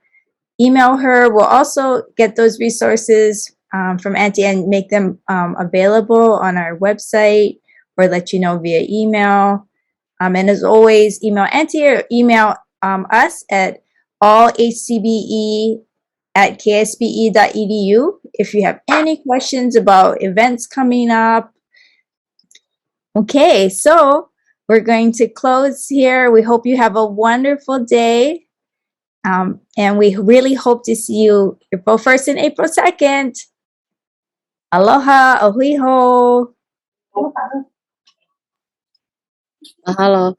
email her. We'll also get those resources from Auntie and make them available on our website, or let you know via email. And as always, email Auntie or email us at allhcbe@ksbe.edu if you have any questions about events coming up. Okay, so we're going to close here. We hope you have a wonderful day. And we really hope to see you April 1st and April 2nd. Aloha, ahui ho. Mahalo.